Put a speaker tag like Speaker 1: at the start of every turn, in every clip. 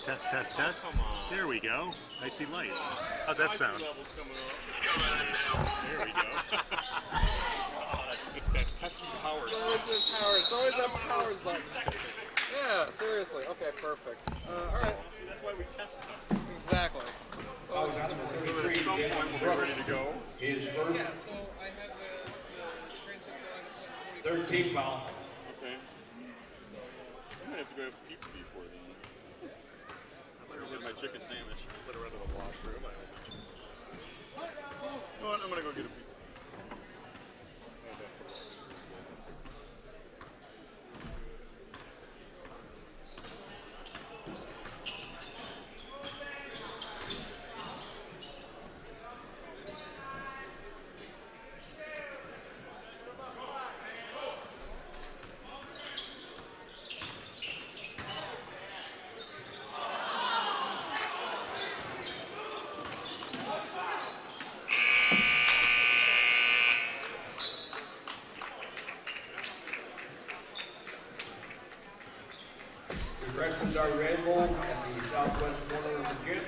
Speaker 1: Test, test, test. There we go. I see lights. How's that sound? There we go. It's that pesky power switch.
Speaker 2: It's always that power button. Yeah, seriously. Okay, perfect. All right.
Speaker 1: That's why we test stuff.
Speaker 2: Exactly. So at some point
Speaker 1: we'll be ready to go.
Speaker 3: His first.
Speaker 2: Yeah, so I have the train ticket going at 7:45.
Speaker 3: 13 foul.
Speaker 1: Okay. So I might have to go have pizza before then. I better get my chicken sandwich. Put it right in the washroom. You know what? I'm gonna go get a pizza.
Speaker 3: Freshmen are available at the southwest corner of the gym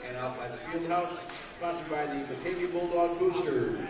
Speaker 3: and out by the field house, sponsored by the Batavia Bulldog Boosters.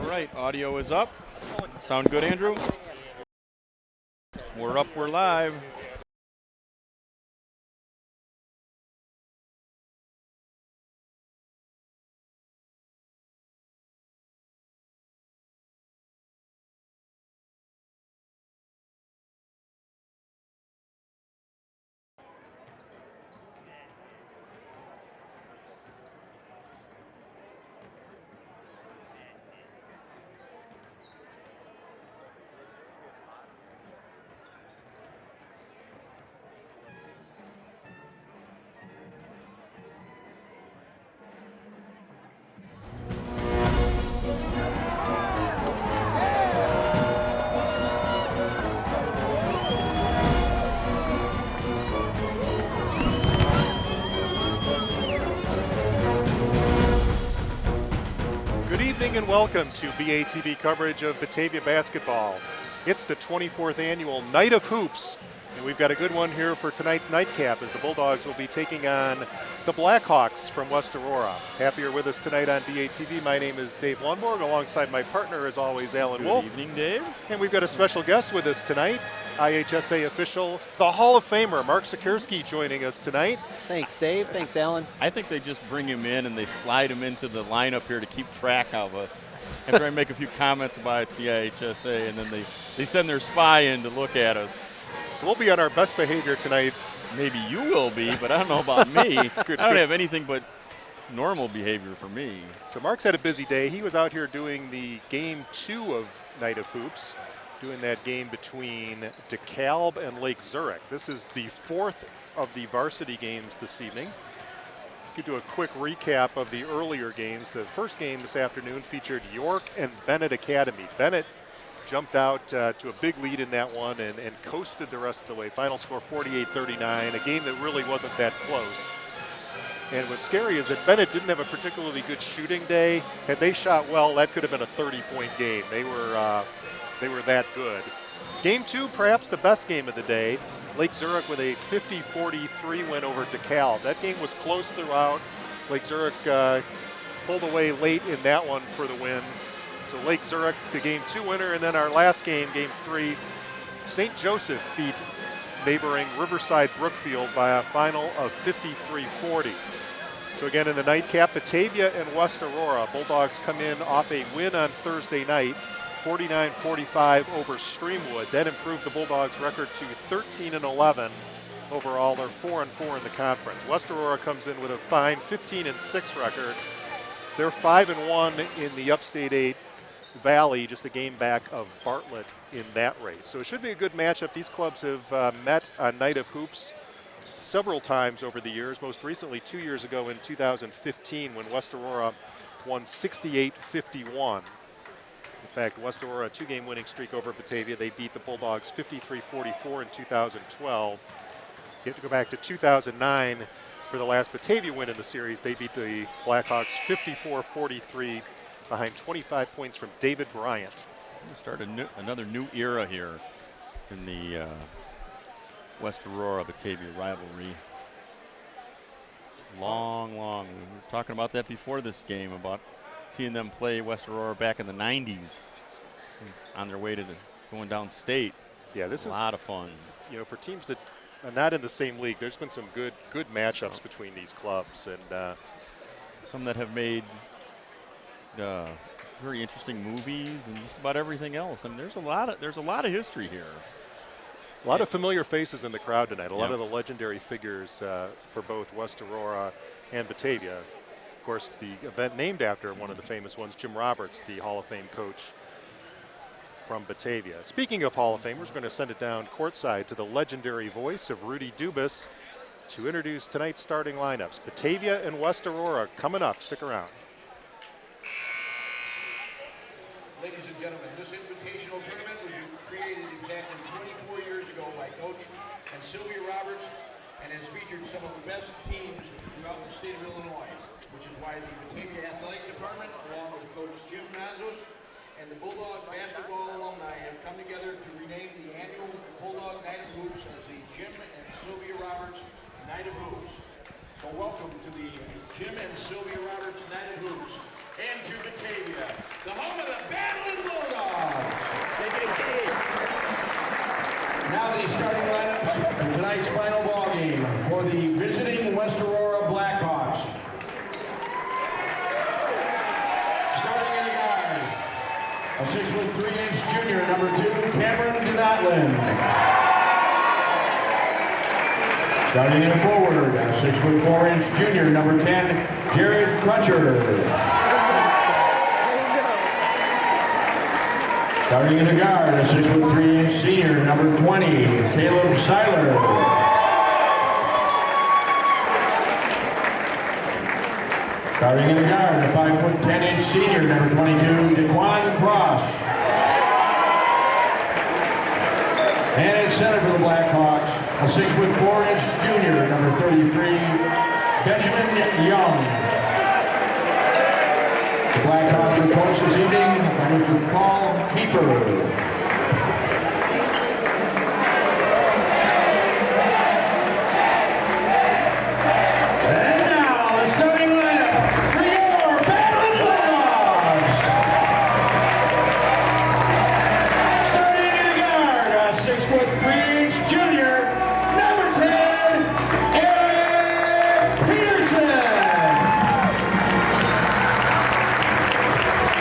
Speaker 4: All right, audio is up. Sound good, Andrew? We're up, we're live.
Speaker 5: Good evening and welcome to BATV coverage of Batavia basketball. It's the 24th annual Night of Hoops, and we've got a good one here for tonight's nightcap as the Bulldogs will be taking on the Blackhawks from West Aurora. Happy you're with us tonight on BATV. My name is Dave Lundborg, alongside my partner, as always, Alan Wolf.
Speaker 4: Good evening, Dave.
Speaker 5: And we've got a special guest with us tonight, IHSA official, the Hall of Famer, Mark Sikorsky, joining us tonight.
Speaker 6: Thanks, Dave. Thanks, Alan.
Speaker 4: I think they just bring him in and they slide him into the lineup here to keep track of us and try and make a few comments about the IHSA, and then they send their spy in to look at us.
Speaker 5: So we'll be on our best behavior tonight.
Speaker 4: Maybe you will be, but I don't know about me. I don't have anything but normal behavior for me.
Speaker 5: So Mark's had a busy day. He was out here doing the game 2 of Night of Hoops, doing that game between DeKalb and Lake Zurich. This is the 4th of the varsity games this evening. Could do a quick recap of the earlier games. The first game this afternoon featured York and Bennett Academy. Bennett jumped out to a big lead in that one and coasted the rest of the way. Final score 48-39, a game that really wasn't that close. And what's scary is that Bennett didn't have a particularly good shooting day. Had they shot well, that could have been a 30-point game. They were that good. Game 2, perhaps the best game of the day. Lake Zurich with a 50-43 win over DeKalb. That game was close throughout. Lake Zurich pulled away late in that one for the win. So Lake Zurich, the game 2 winner, and then our last game, game 3, St. Joseph beat neighboring Riverside Brookfield by a final of 53-40. So again, in the nightcap, Batavia and West Aurora. Bulldogs come in off a win on Thursday night, 49-45 over Streamwood. That improved the Bulldogs' record to 13-11 overall. They're 4-4 in the conference. West Aurora comes in with a fine 15-6 record. They're 5-1 in the Upstate 8 Valley, just a game back of Bartlett in that race. So it should be a good matchup. These clubs have met on Night of Hoops several times over the years, most recently 2 years ago in 2015 when West Aurora won 68-51. In fact, West Aurora, a 2-game winning streak over Batavia. They beat the Bulldogs 53-44 in 2012. You have to go back to 2009 for the last Batavia win in the series. They beat the Blackhawks 54-43 behind 25 points from David Bryant.
Speaker 4: We start another new era here in the West Aurora-Batavia rivalry. Long. We were talking about that before this game, about seeing them play West Aurora back in the 90s on their way to going down state.
Speaker 5: Yeah, this is
Speaker 4: a lot of fun.
Speaker 5: You know, for teams that are not in the same league, there's been some good matchups between these clubs, and
Speaker 4: some that have made very interesting movies and just about everything else. I mean, there's a lot of history here.
Speaker 5: A lot of familiar faces in the crowd tonight. A lot of the legendary figures for both West Aurora and Batavia. Of course, the event named after one of the famous ones, Jim Roberts, the Hall of Fame coach from Batavia. Speaking of Hall of Famers, we're going to send it down courtside to the legendary voice of Rudy Dubas to introduce tonight's starting lineups. Batavia and West Aurora coming up. Stick around.
Speaker 3: Ladies and gentlemen, this invitational tournament was created exactly 24 years ago by Coach and Sylvia Roberts, and has featured some of the best teams throughout the state of Illinois, which is why the Batavia Athletic Department, along with Coach Jim Nazos, and the Bulldog basketball alumni have come together to rename the annual Bulldog Night of Hoops as the Jim and Sylvia Roberts Night of Hoops. So welcome to the Jim and Sylvia Roberts Night of Hoops. and to Batavia, the home of the Batavia Bulldogs. Now the starting lineups in tonight's final ball game for the visiting West Aurora Blackhawks. Starting in the guard, a 6'3" junior, number 2, Cameron Donatlin. Starting in forward, a 6'4" junior, number 10, Jared Crutcher. Starting in the guard, a 6'3" senior, number 20, Caleb Seiler. Starting in the guard, a 5'10" senior, number 22, DeQuan Cross. And at center for the Blackhawks, a 6'4" junior, number 33, Benjamin Young. The Blackhawks are coached this evening by Mr. Paul Keeper. And now, the starting lineup for your Batavia Bulldogs. Starting in the guard, a 6'3" junior, number 10, Eric Peterson.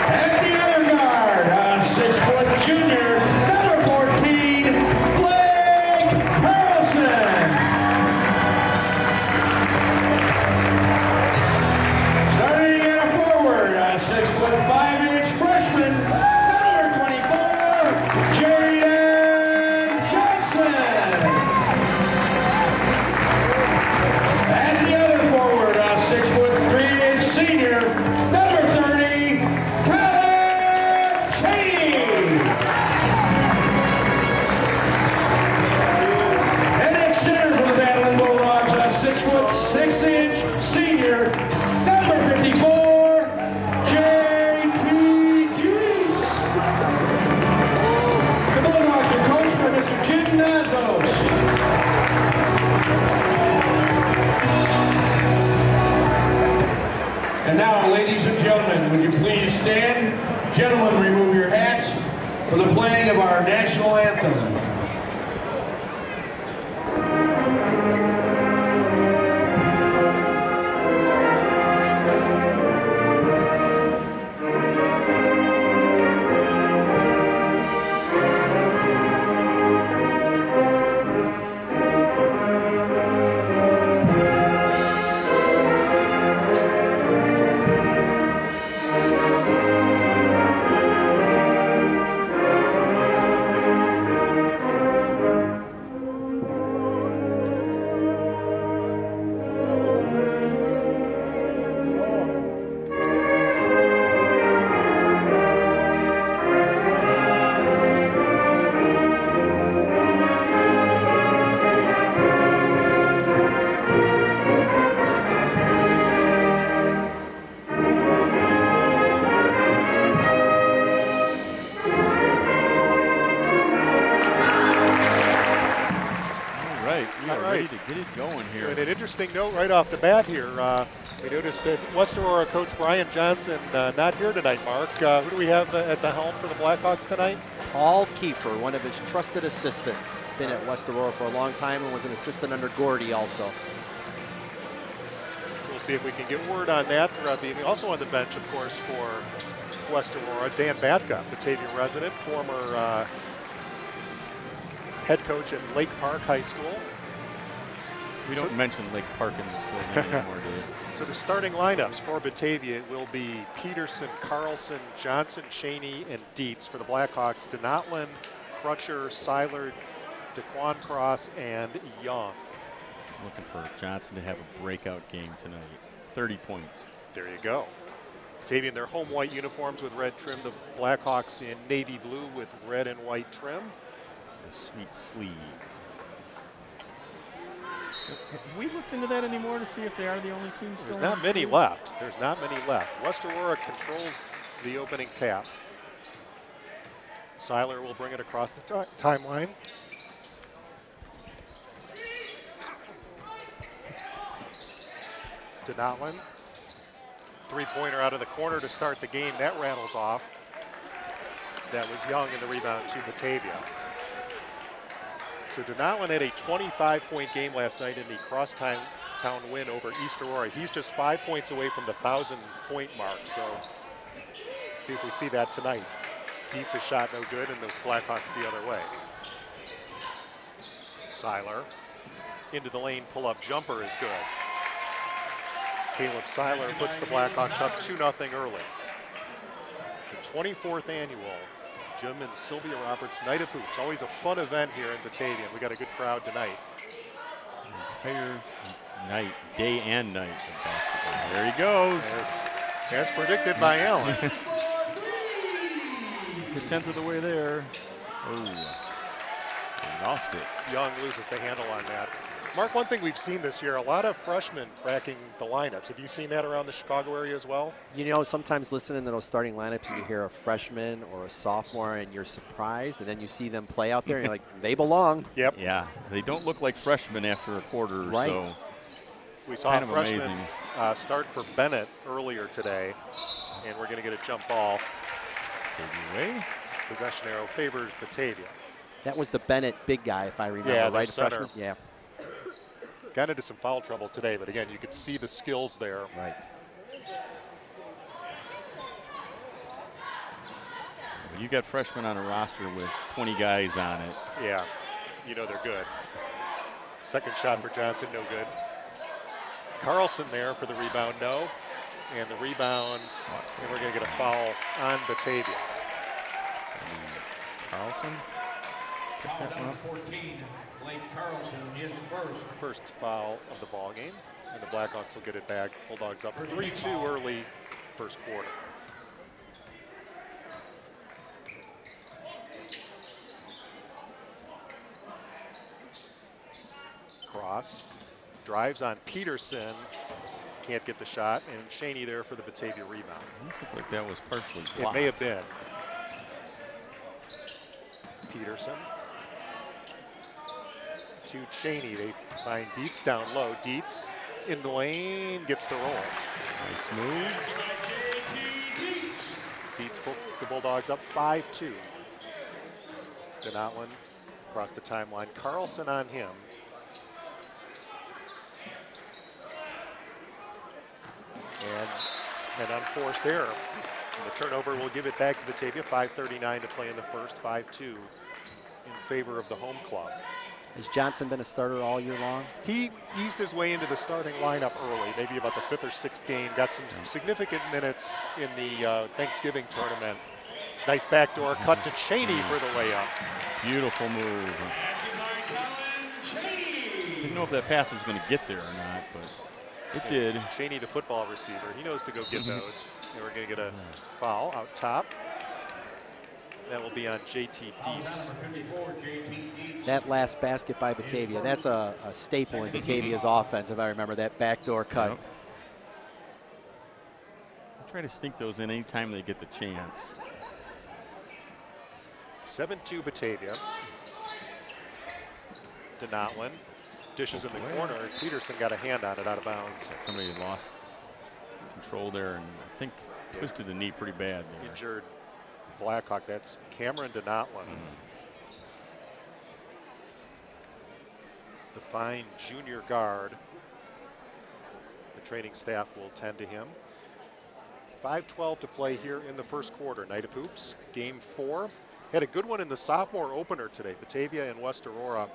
Speaker 3: At the other guard, a 6' junior, number 14, Blake Carlson. Starting at a forward, a 6'5" freshman, number 24, Jaden Johnson. And the other forward, a 6'3" senior, number 30, Colin Cheney. And at center for the Batavia Bulldogs, a 6'6" senior, number 54, J.T. Deuce. The Bulldogs are coached by Mr. Jim Nazos. And now, ladies and gentlemen, would you please stand? Gentlemen, remove your hats for the playing of our national anthem.
Speaker 5: Interesting note right off the bat here. We noticed that West Aurora coach Brian Johnson not here tonight, Mark. Who do we have at the helm for the Blackhawks tonight?
Speaker 6: Paul Kiefer, one of his trusted assistants. Been at West Aurora for a long time and was an assistant under Gordy also.
Speaker 5: So we'll see if we can get word on that throughout the evening. Also on the bench, of course, for West Aurora, Dan Batka, Batavia resident, former head coach at Lake Park High School.
Speaker 4: We don't mention Lake Park in this building anymore, do we?
Speaker 5: So the starting lineups for Batavia will be Peterson, Carlson, Johnson, Cheney, and Dietz. For the Blackhawks, Donatlin, Crutcher, Seiler, DeQuan Cross, and Young.
Speaker 4: Looking for Johnson to have a breakout game tonight. 30 points.
Speaker 5: There you go. Batavia in their home white uniforms with red trim. The Blackhawks in navy blue with red and white trim.
Speaker 4: The sweet sleeves. Have we looked into that anymore to see if they are the only team still?
Speaker 5: There's not many left. There's not many left. West Aurora controls the opening tap. Seiler will bring it across the timeline. Donatlin Three-pointer out of the corner to start the game. That rattles off. That was Young in the rebound to Batavia. So Denotland had a 25-point game last night in the crosstown win over East Aurora. He's just 5 points away from the 1,000-point mark. So see if we see that tonight. Dietz' shot no good, and the Blackhawks the other way. Seiler into the lane, pull-up jumper is good. Caleb Seiler puts the Blackhawks up 2-0 early. The 24th annual Jim and Sylvia Roberts Night of Hoops. Always a fun event here in Batavia. We got a good crowd tonight.
Speaker 4: Entire night, day and night of basketball. There he goes.
Speaker 5: As predicted by Allen.
Speaker 4: He's a tenth of the way there. Oh, he lost it.
Speaker 5: Young loses the handle on that. Mark, one thing we've seen this year, a lot of freshmen cracking the lineups. Have you seen that around the Chicago area as well?
Speaker 6: You know, sometimes listening to those starting lineups and you hear a freshman or a sophomore and you're surprised, and then you see them play out there and you're like, they belong.
Speaker 5: Yep.
Speaker 4: Yeah, they don't look like freshmen after a quarter or
Speaker 6: Right.
Speaker 4: so.
Speaker 5: We saw
Speaker 4: Kind
Speaker 5: a
Speaker 4: of
Speaker 5: freshman
Speaker 4: amazing.
Speaker 5: start for Bennett earlier today, and we're going to get a jump ball.
Speaker 4: Away.
Speaker 5: Possession arrow favors Batavia.
Speaker 6: That was the Bennett big guy, if I remember,
Speaker 5: Yeah,
Speaker 6: right?
Speaker 5: the center.
Speaker 6: Freshman? Yeah,
Speaker 5: Got into some foul trouble today, but again, you could see the skills there.
Speaker 6: right.
Speaker 4: You got freshmen on a roster with 20 guys on it.
Speaker 5: Yeah, you know they're good. Second shot for Johnson, no good. Carlson there for the rebound, no. And the rebound, and we're going to get a foul on Batavia.
Speaker 4: Carlson.
Speaker 3: Foul down to 14. Blake Carlson, his first.
Speaker 5: First foul of the ball game, and the Blackhawks will get it back. Bulldogs up 3-2 early first quarter. Cross drives on Peterson, can't get the shot, and Cheney there for the Batavia rebound.
Speaker 4: Looks like that was partially
Speaker 5: It
Speaker 4: blocked.
Speaker 5: may have been. Peterson to Cheney. They find Dietz down low. Dietz in the lane, gets the roll.
Speaker 4: Nice move.
Speaker 5: Dietz puts the Bulldogs up 5-2. Denotland across the timeline. Carlson on him. And an unforced error. And the turnover will give it back to Batavia. 5:39 to play in the first. 5-2 in favor of the home club.
Speaker 6: Has Johnson been a starter all year long?
Speaker 5: He eased his way into the starting lineup early, maybe about the 5th or 6th game. Got some significant minutes in the Thanksgiving tournament. Nice backdoor cut to Cheney for the layup.
Speaker 4: Beautiful move. Didn't know if that pass was going to get there or not, but it did.
Speaker 5: Cheney, the football receiver, he knows to go get those. And we're going to get a foul out top. That will be on JT Dietz.
Speaker 6: That last basket by Batavia, that's a staple in Batavia's offense, if I remember, that backdoor cut.
Speaker 4: Yep. Try to sneak those in anytime they get the chance.
Speaker 5: 7-2 Batavia. Denotland dishes in the corner. Peterson got a hand on it out of bounds.
Speaker 4: Somebody lost control there and I think twisted the knee pretty bad there.
Speaker 5: Injured Blackhawk. That's Cameron Denotland. The fine junior guard. The training staff will tend to him. 5:12 to play here in the first quarter. Night of Hoops, game 4. Had a good one in the sophomore opener today. Batavia and West Aurora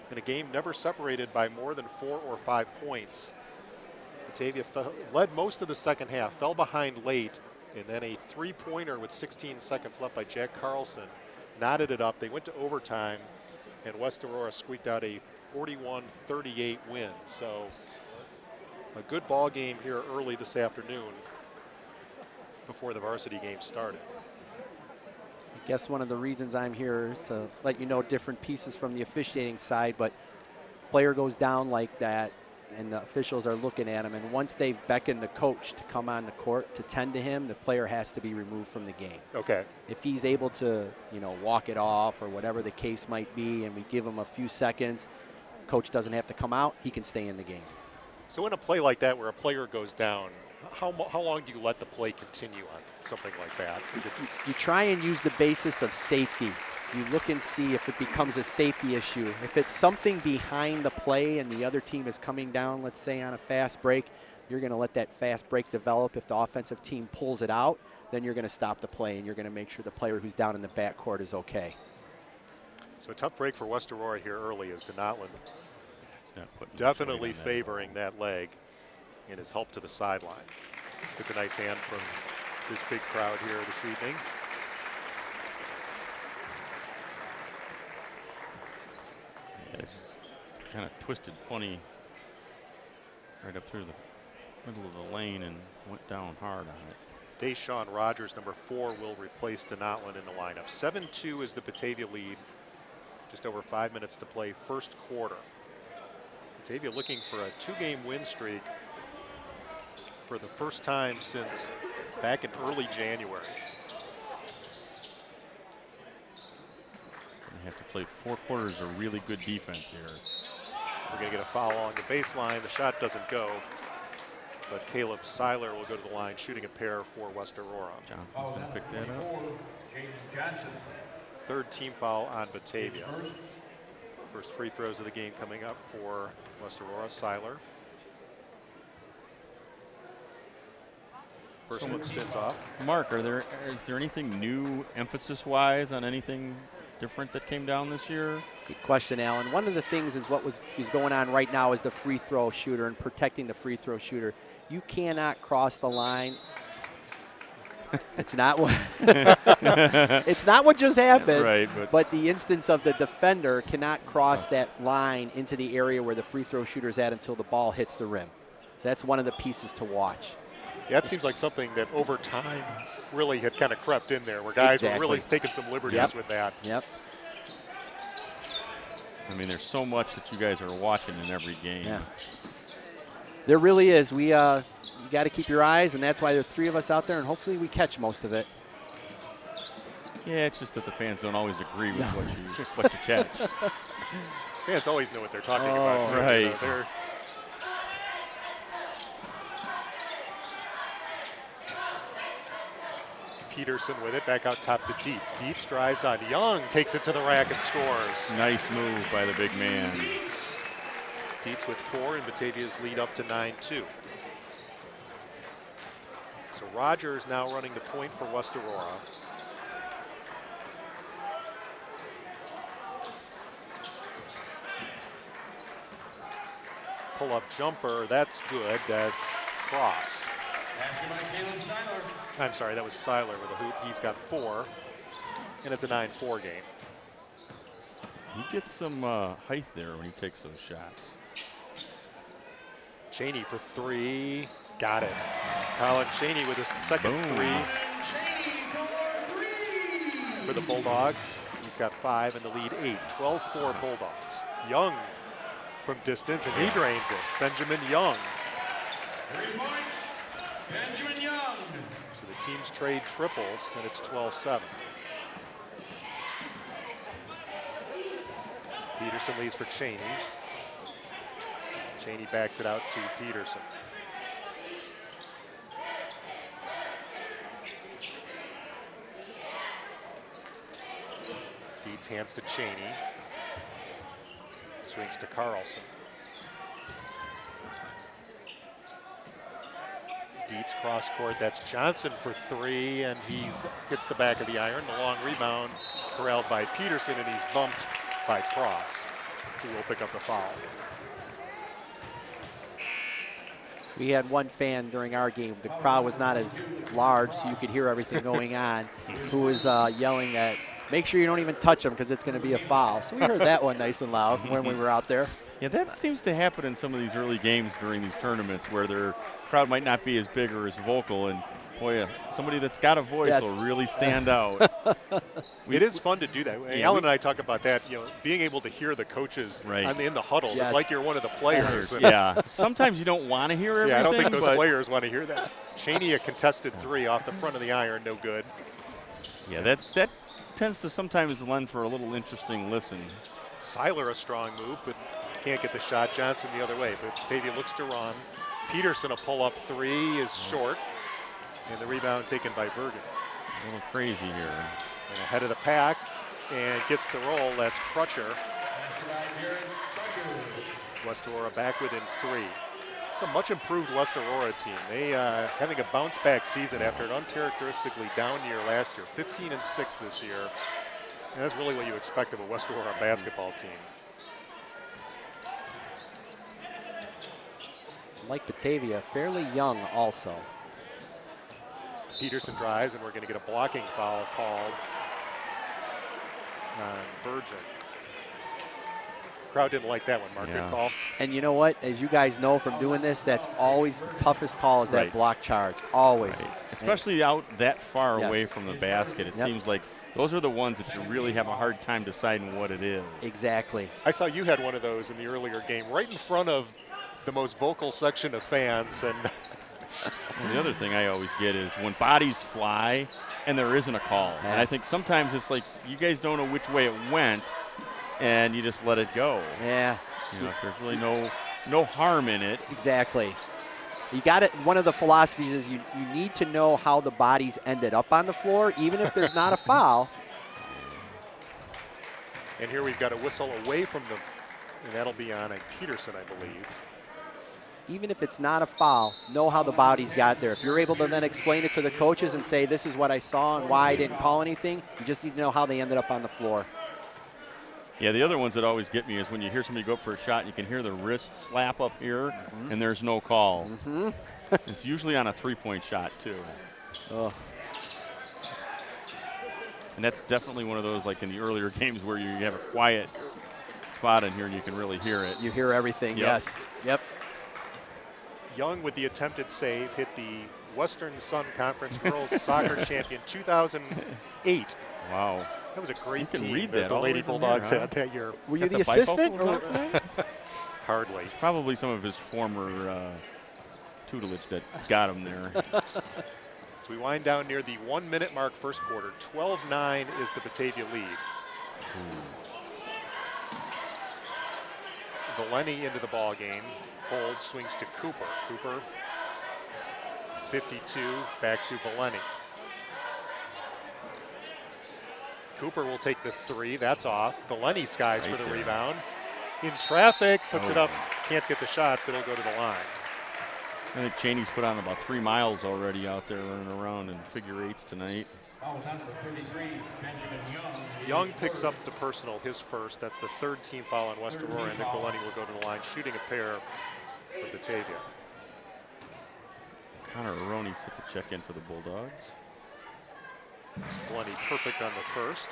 Speaker 5: in a game never separated by more than 4 or 5 points. Batavia led most of the second half, fell behind late, and then a three-pointer with 16 seconds left by Jack Carlson knotted it up. They went to overtime, and West Aurora squeaked out a 41-38 win. So a good ball game here early this afternoon before the varsity game started.
Speaker 6: I guess one of the reasons I'm here is to let you know different pieces from the officiating side, but player goes down like that and the officials are looking at him, and once they've beckoned the coach to come on the court to tend to him, the player has to be removed from the game.
Speaker 5: Okay.
Speaker 6: If he's able to, walk it off or whatever the case might be, and we give him a few seconds, coach doesn't have to come out, he can stay in the game.
Speaker 5: So in a play like that where a player goes down, How long do you let the play continue on something like that?
Speaker 6: You try and use the basis of safety. You look and see if it becomes a safety issue. If it's something behind the play and the other team is coming down, let's say on a fast break, you're going to let that fast break develop. If the offensive team pulls it out, then you're going to stop the play and you're going to make sure the player who's down in the backcourt is okay.
Speaker 5: So a tough break for West Aurora here early as Donatland definitely favoring that leg in his help to the sideline. It's a nice hand from this big crowd here this evening.
Speaker 4: Yeah, it's just kind of twisted funny right up through the middle of the lane and went down hard on it.
Speaker 5: Deshaun Rogers, number 4, will replace Donatland in the lineup. 7-2 is the Batavia lead. Just over 5 minutes to play first quarter. Batavia looking for a 2-game win streak for the first time since back in early January.
Speaker 4: They have to play 4 quarters of really good defense here.
Speaker 5: We're going to get a foul along the baseline. The shot doesn't go, but Caleb Seiler will go to the line, shooting a pair for West Aurora.
Speaker 4: Johnson's going to pick that up.
Speaker 3: Johnson.
Speaker 5: Third team foul on Batavia. First free throws of the game coming up for West Aurora. Seiler. First one spins off.
Speaker 4: Mark, is there anything new emphasis-wise on anything different that came down this year?
Speaker 6: Good question, Alan. One of the things is what is going on right now is the free throw shooter and protecting the free throw shooter. You cannot cross the line. It's not what it's not what just happened.
Speaker 4: Right,
Speaker 6: but the instance of the defender cannot cross that line into the area where the free throw shooter is at until the ball hits the rim. So that's one of the pieces to watch.
Speaker 5: Yeah, it seems like something that over time really had kind of crept in there, where guys were really taking some liberties with that.
Speaker 6: Yep.
Speaker 4: I mean, there's so much that you guys are watching in every game.
Speaker 6: Yeah. There really is. You got to keep your eyes, and that's why there are 3 of us out there, and hopefully we catch most of it.
Speaker 4: Yeah, it's just that the fans don't always agree with what you catch.
Speaker 5: Fans always know what they're talking about.
Speaker 4: Right.
Speaker 5: You know, Peterson with it, back out top to Dietz. Dietz drives on Young, takes it to the rack and scores.
Speaker 4: Nice move by the big man.
Speaker 5: Dietz with 4 and Batavia's lead up to 9-2. So Rogers now running the point for West Aurora. Pull-up jumper, that's good, that's cross. I'm sorry, that was Seiler with a hoop. He's got 4, and it's a 9-4 game.
Speaker 4: He gets some height there when he takes those shots.
Speaker 5: Cheney for 3, got it. Colin Cheney with his second 3 for the Bulldogs. He's got 5 and the lead 8, 12-4 Bulldogs. Young from distance, and he drains it. Benjamin Young.
Speaker 3: 3 points, Benjamin Young.
Speaker 5: So the teams trade triples, and it's 12-7. Peterson leads for Cheney. Cheney backs it out to Peterson. Dietz hands to Cheney. Swings to Carlson. Dietz cross court, that's Johnson for 3, and hits the back of the iron. The long rebound corralled by Peterson, and he's bumped by Cross, who will pick up the foul.
Speaker 6: We had one fan during our game. The crowd was not as large, so you could hear everything going on, who was yelling at, make sure you don't even touch them because it's going to be a foul. So we heard that one nice and loud when we were out there.
Speaker 4: Yeah, that seems to happen in some of these early games during these tournaments where their crowd might not be as big or as vocal, and boy, somebody that's got a voice will really stand out.
Speaker 5: It is fun to do that. Alan and I talk about that, being able to hear the coaches in the huddle. It's like you're one of the players.
Speaker 4: Yeah, sometimes you don't want to hear everything.
Speaker 5: Yeah, I don't think those players want to hear that. Cheney, a contested 3 off the front of the iron, no good.
Speaker 4: Yeah, that tends to sometimes lend for a little interesting listen.
Speaker 5: Seiler a strong move, but can't get the shot. Johnson the other way, but Batavia looks to run. Peterson, a pull-up three is short, and the rebound taken by Bergen.
Speaker 4: A little crazy here.
Speaker 5: And ahead of the pack, and gets the roll. That's Crutcher. West Aurora back within 3. It's a much improved West Aurora team. They having a bounce back season after an uncharacteristically down year last year. 15-6 this year. And that's really what you expect of a West Aurora basketball team.
Speaker 6: Like Batavia, fairly young also.
Speaker 5: Peterson drives, and we're going to get a blocking foul called on Virgin. Crowd didn't like that one, Mark. Good call.
Speaker 6: And you know what? As you guys know from doing this, that's always the toughest call is that block charge. Always.
Speaker 4: Right. Especially out that far away from the basket. It seems like those are the ones that you really have a hard time deciding what it is.
Speaker 6: Exactly.
Speaker 5: I saw you had one of those in the earlier game, right in front of the most vocal section of fans. And
Speaker 4: well, the other thing I always get is when bodies fly and there isn't a call. And I think sometimes it's like you guys don't know which way it went, and you just let it go.
Speaker 6: Yeah.
Speaker 4: You know, if there's really no harm in it.
Speaker 6: Exactly. You got it. One of the philosophies is you need to know how the bodies ended up on the floor, even if there's not a foul.
Speaker 5: And here we've got a whistle away from them, and that'll be on a Peterson, I believe.
Speaker 6: Even if it's not a foul, know how the bodies got there. If you're able to then explain it to the coaches and say, this is what I saw and why I didn't call anything, you just need to know how they ended up on the floor.
Speaker 4: Yeah, the other ones that always get me is when you hear somebody go up for a shot and you can hear the wrist slap up here and there's no call. It's usually on a three-point shot, too.
Speaker 6: Oh.
Speaker 4: And that's definitely one of those, like in the earlier games where you have a quiet spot in here and you can really hear it.
Speaker 6: You hear everything, yes. Yep.
Speaker 5: Young with the attempted save hit the Western Sun Conference Girls Soccer Champion 2008.
Speaker 4: Wow.
Speaker 5: That was a great
Speaker 4: team
Speaker 5: read
Speaker 4: that
Speaker 5: the
Speaker 4: all
Speaker 5: Lady
Speaker 4: the way from
Speaker 5: Bulldogs
Speaker 4: here,
Speaker 5: had that year.
Speaker 6: Were you the assistant?
Speaker 5: Hardly.
Speaker 4: Probably some of his former tutelage that got him there.
Speaker 5: So we wind down near the 1 minute mark first quarter. 12-9 is the Batavia lead. Valeni into the ball game. Hold swings to Cooper. Cooper 52 back to Valeni. Cooper will take the three. That's off. Valeni skies for the rebound. In traffic, puts it up. Can't get the shot, but it'll go to the line.
Speaker 4: I think Cheney's put on about 3 miles already out there running around in figure eights tonight.
Speaker 5: Young picks up the personal, his first. That's the third team foul on West Aurora, and Nick Valeni will go to the line, shooting a pair for Batavia.
Speaker 4: Connor Aronis set the check in for the Bulldogs.
Speaker 5: Valeni perfect on the first.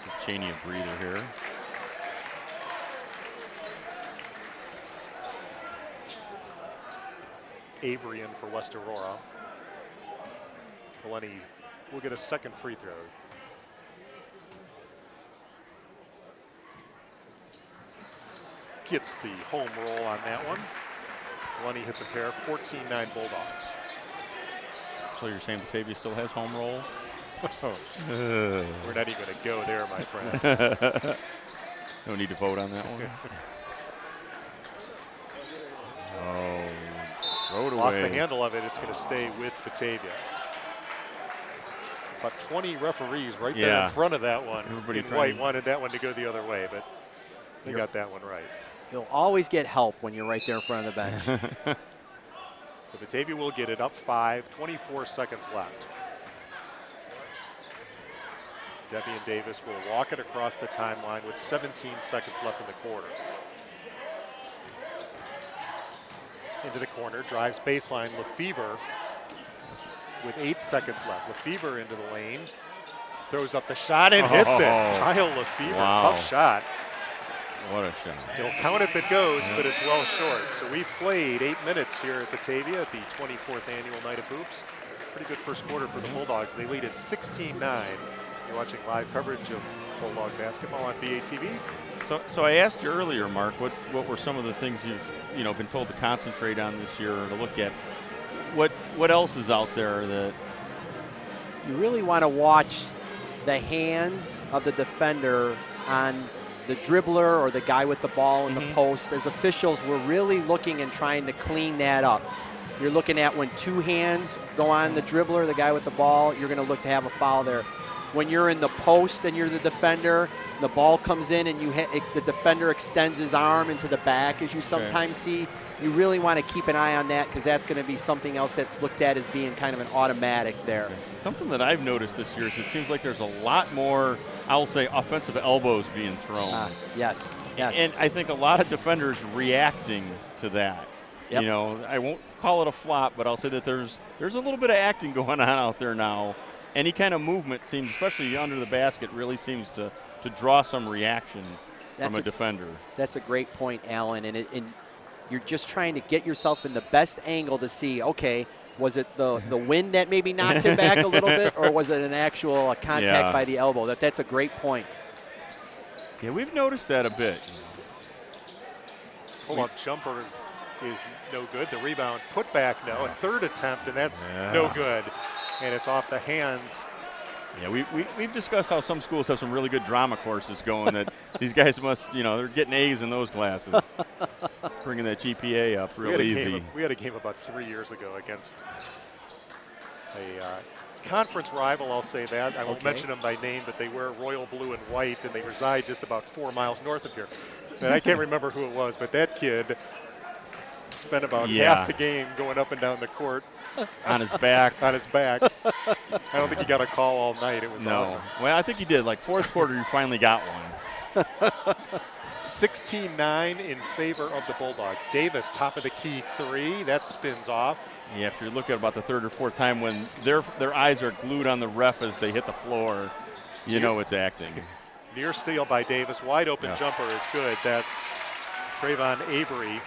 Speaker 4: Give Cheney a breather here.
Speaker 5: Avery in for West Aurora. Valeni will get a second free throw. Gets the home roll on that one. Valeni hits a pair, 14-9 Bulldogs.
Speaker 4: So you're saying Batavia still has home roll?
Speaker 5: We're not even going to go there, my friend.
Speaker 4: No need to vote on that one. Oh, throw it away.
Speaker 5: Lost the handle of it. It's going to stay with Batavia. About 20 referees right there in front of that one.
Speaker 4: Everybody
Speaker 5: in white wanted that one to go the other way, but they got that one right.
Speaker 6: You'll always get help when you're right there in front of the bench.
Speaker 5: So Batavia will get it up 5, 24 seconds left. Devian Davis will walk it across the timeline with 17 seconds left in the quarter. Into the corner, drives baseline. Lefevre with 8 seconds left. Lefevre into the lane, throws up the shot and hits it. Kyle Lefevre, tough shot.
Speaker 4: What a shot.
Speaker 5: He'll count if it goes, but it's well short. So we've played 8 minutes here at Batavia at the 24th annual Night of Hoops. Pretty good first quarter for the Bulldogs. They lead at 16-9. You're watching live coverage of Bulldog basketball on BATV.
Speaker 4: So I asked you earlier, Mark, what were some of the things you've been told to concentrate on this year or to look at? What else is out there that
Speaker 6: you really want to watch the hands of the defender on the dribbler or the guy with the ball in the post. As officials, we're really looking and trying to clean that up. You're looking at when two hands go on the dribbler, the guy with the ball, you're going to look to have a foul there. When you're in the post and you're the defender, the ball comes in and the defender extends his arm into the back, as you sometimes see. You really want to keep an eye on that because that's going to be something else that's looked at as being kind of an automatic there.
Speaker 4: Something that I've noticed this year is it seems like there's a lot more, I will say, offensive elbows being thrown.
Speaker 6: Yes.
Speaker 4: And I think a lot of defenders reacting to that.
Speaker 6: Yep.
Speaker 4: You know, I won't call it a flop, but I'll say that there's a little bit of acting going on out there now. Any kind of movement seems, especially under the basket, really seems to draw some reaction from a defender.
Speaker 6: That's a great point, Alan. And you're just trying to get yourself in the best angle to see, okay, was it the wind that maybe knocked him back a little bit, or was it an actual contact by the elbow? That's a great point.
Speaker 4: Yeah, we've noticed that a bit.
Speaker 5: Pull-up jumper is no good. The rebound put back, no. A third attempt, and that's no good. And it's off the hands.
Speaker 4: Yeah, we've discussed how some schools have some really good drama courses going that these guys must, they're getting A's in those classes. Bringing that GPA up real easy.
Speaker 5: We had a game about 3 years ago against a conference rival, I'll say that. I won't mention them by name, but they wear royal blue and white, and they reside just about 4 miles north of here. And I can't remember who it was, but that kid spent about half the game going up and down the court.
Speaker 4: On his back.
Speaker 5: On his back. I don't think he got a call all night. It was awesome.
Speaker 4: Well, I think he did. Like fourth quarter, you finally got one.
Speaker 5: 16-9 in favor of the Bulldogs. Davis, top of the key three. That spins off.
Speaker 4: Yeah, after you look at about the third or fourth time when their eyes are glued on the ref as they hit the floor, you know it's acting.
Speaker 5: Near steal by Davis. Wide open jumper is good. That's Trayvon Avery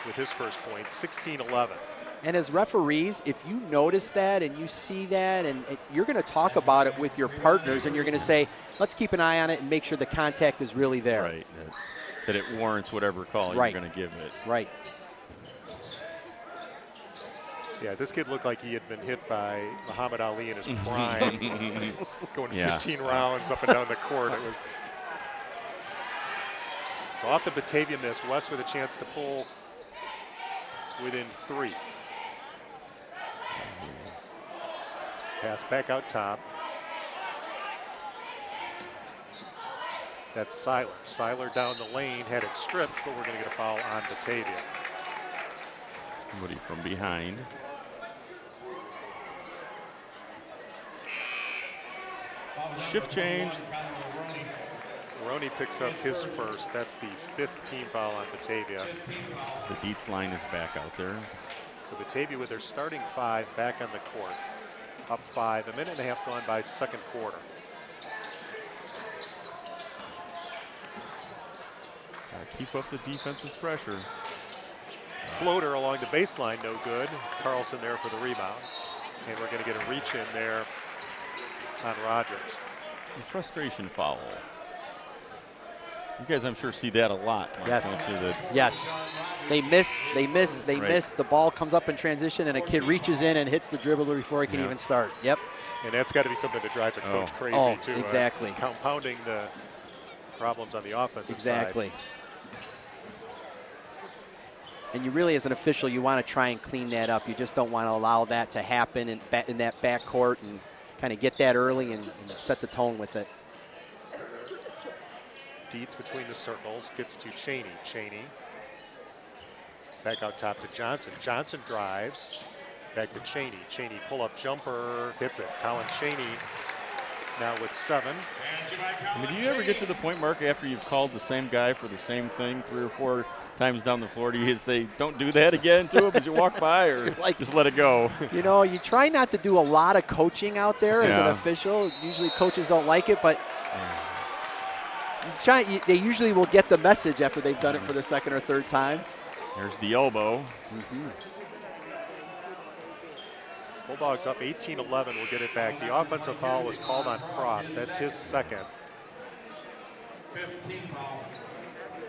Speaker 5: with his first point, 16-11.
Speaker 6: And as referees, if you notice that and you see that, and you're going to talk about it with your partners, and you're going to say, let's keep an eye on it and make sure the contact is really there.
Speaker 4: Right, that it warrants whatever call you're going to give it.
Speaker 6: Right.
Speaker 5: Yeah, this kid looked like he had been hit by Muhammad Ali in his prime, going 15 rounds up and down the court. It was so off the Batavia miss, West with a chance to pull within 3. Pass back out top. That's Seiler. Seiler down the lane, had it stripped, but we're going to get a foul on Batavia.
Speaker 4: Somebody from behind. Shift change.
Speaker 5: Roney picks up his first. That's the 5th team foul on Batavia.
Speaker 4: The Dietz line is back out there.
Speaker 5: So Batavia with their starting 5 back on the court. Up 5, a minute and a half gone by second quarter.
Speaker 4: Gotta keep up the defensive pressure.
Speaker 5: Floater along the baseline, no good. Carlson there for the rebound. And we're going to get a reach in there on Rogers.
Speaker 4: A frustration foul. You guys, I'm sure, see that a lot.
Speaker 6: Yes. Yes. They miss. The ball comes up in transition, and a kid reaches in and hits the dribbler before he can even start. Yep.
Speaker 5: And that's got to be something that drives a coach crazy, too.
Speaker 6: Exactly.
Speaker 5: Compounding the problems on the offensive side.
Speaker 6: Exactly. And you really, as an official, you want to try and clean that up. You just don't want to allow that to happen in that backcourt and kind of get that early and set the tone with it.
Speaker 5: Dietz between the circles, gets to Cheney. Cheney back out top to Johnson. Johnson drives, back to Cheney. Cheney pull-up jumper, hits it. Colin Cheney now with 7.
Speaker 4: I mean, do you ever get to the point, Mark, after you've called the same guy for the same thing 3 or 4 times down the floor, do you say, don't do that again to him as you walk by, or just let it go?
Speaker 6: You try not to do a lot of coaching out there as an official. Usually coaches don't like it, but they usually will get the message after they've done it for the second or third time.
Speaker 4: There's the elbow.
Speaker 5: Bulldogs up 18-11. We'll get it back. The offensive foul was called on Cross. That's his second.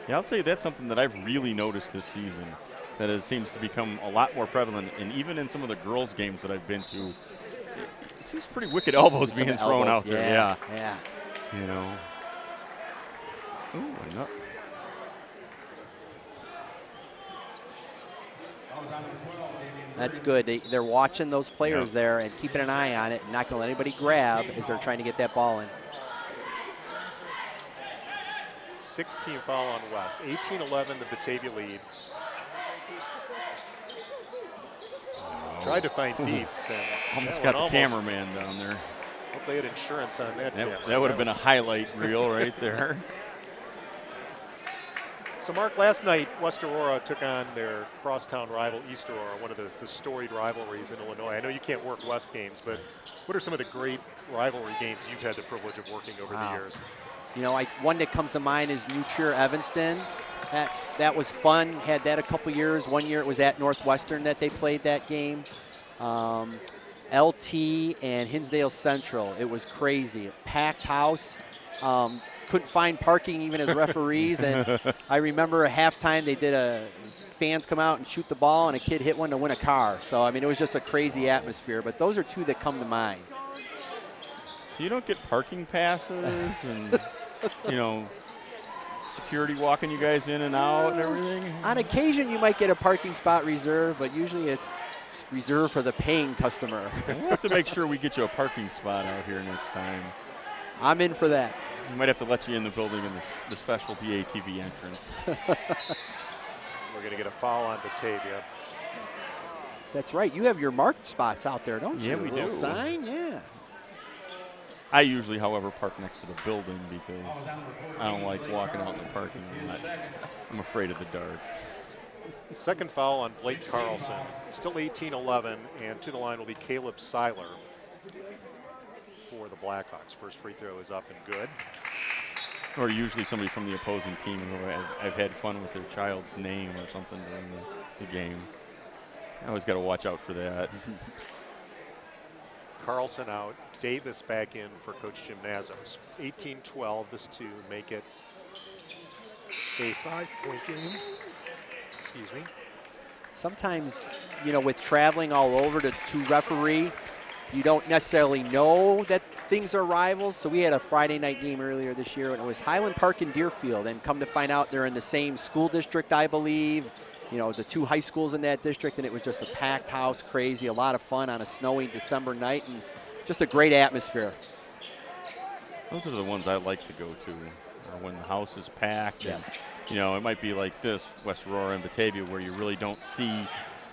Speaker 4: Yeah, I'll say that's something that I've really noticed this season, that it seems to become a lot more prevalent, and even in some of the girls' games that I've been to, it seems pretty wicked elbows being thrown out there.
Speaker 6: Yeah.
Speaker 4: Ooh, no.
Speaker 6: That's good. They're watching those players there and keeping an eye on it and not going to let anybody grab as they're trying to get that ball in.
Speaker 5: 16 foul on West. 18-11 the Batavia lead. Tried to find Dietz. And
Speaker 4: Almost got the cameraman down there.
Speaker 5: Hope they had insurance on that camera.
Speaker 4: That would have been a highlight reel right there.
Speaker 5: So, Mark, last night, West Aurora took on their crosstown rival, East Aurora, one of the storied rivalries in Illinois. I know you can't work West games, but what are some of the great rivalry games you've had the privilege of working over the years?
Speaker 6: You know, one that comes to mind is New Trier Evanston. That was fun. Had that a couple years. One year it was at Northwestern that they played that game. LT and Hinsdale Central. It was crazy. Packed house. Couldn't find parking even as referees. And I remember at halftime they did fans come out and shoot the ball, and a kid hit one to win a car. So, I mean, it was just a crazy atmosphere. But those are two that come to mind.
Speaker 4: You don't get parking passes and, you know, security walking you guys in and out and everything?
Speaker 6: On occasion, you might get a parking spot reserved, but usually it's reserved for the paying customer.
Speaker 4: We'll have to make sure we get you a parking spot out here next time.
Speaker 6: I'm in for that.
Speaker 4: We might have to let you in the building in the special BATV entrance.
Speaker 5: We're going to get a foul on Batavia.
Speaker 6: That's right. You have your marked spots out there, don't you?
Speaker 4: Yeah, we do.
Speaker 6: Sign, yeah.
Speaker 4: I usually, however, park next to the building because I don't like walking out in the parking lot. I'm afraid of the dark.
Speaker 5: Second foul on Blake Carlson. Still 18-11, and to the line will be Caleb Seiler for the Blackhawks. First free throw is up and good.
Speaker 4: Or usually somebody from the opposing team who I've had fun with their child's name or something during the game. I always got to watch out for that.
Speaker 5: Carlson out. Davis back in for Coach Jim Nazos. 18-12, this to make it a 5-point game. Excuse me.
Speaker 6: Sometimes, you know, with traveling all over to referee, you don't necessarily know that things are rivals. So we had a Friday night game earlier this year, and it was Highland Park and Deerfield. And come to find out they're in the same school district, I believe. You know, the two high schools in that district, and it was just a packed house, crazy, a lot of fun on a snowy December night, and just a great atmosphere.
Speaker 4: Those are the ones I like to go to, when the house is packed.
Speaker 6: Yes.
Speaker 4: And, you know, it might be like this, West Aurora and Batavia, where you really don't see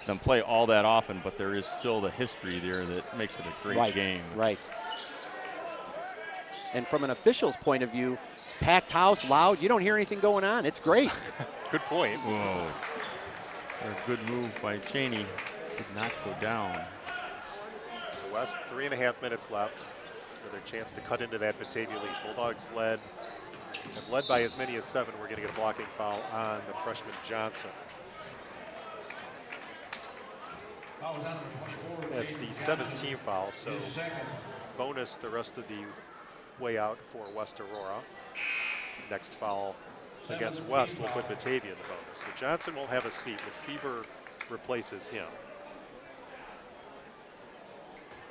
Speaker 4: them play all that often, but there is still the history there that makes it a great game.
Speaker 6: Right. And from an official's point of view, packed house, loud, you don't hear anything going on. It's great.
Speaker 5: Good point.
Speaker 4: Whoa. A good move by Cheney. Did not go down.
Speaker 5: So West, 3.5 minutes left with a chance to cut into that Batavia lead. Bulldogs led by as many as 7. We're going to get a blocking foul on the freshman Johnson. That's the 17th foul, so bonus the rest of the way out for West Aurora. Next foul against West will put Batavia in the bonus. So Johnson will have a seat. Lefevre replaces him.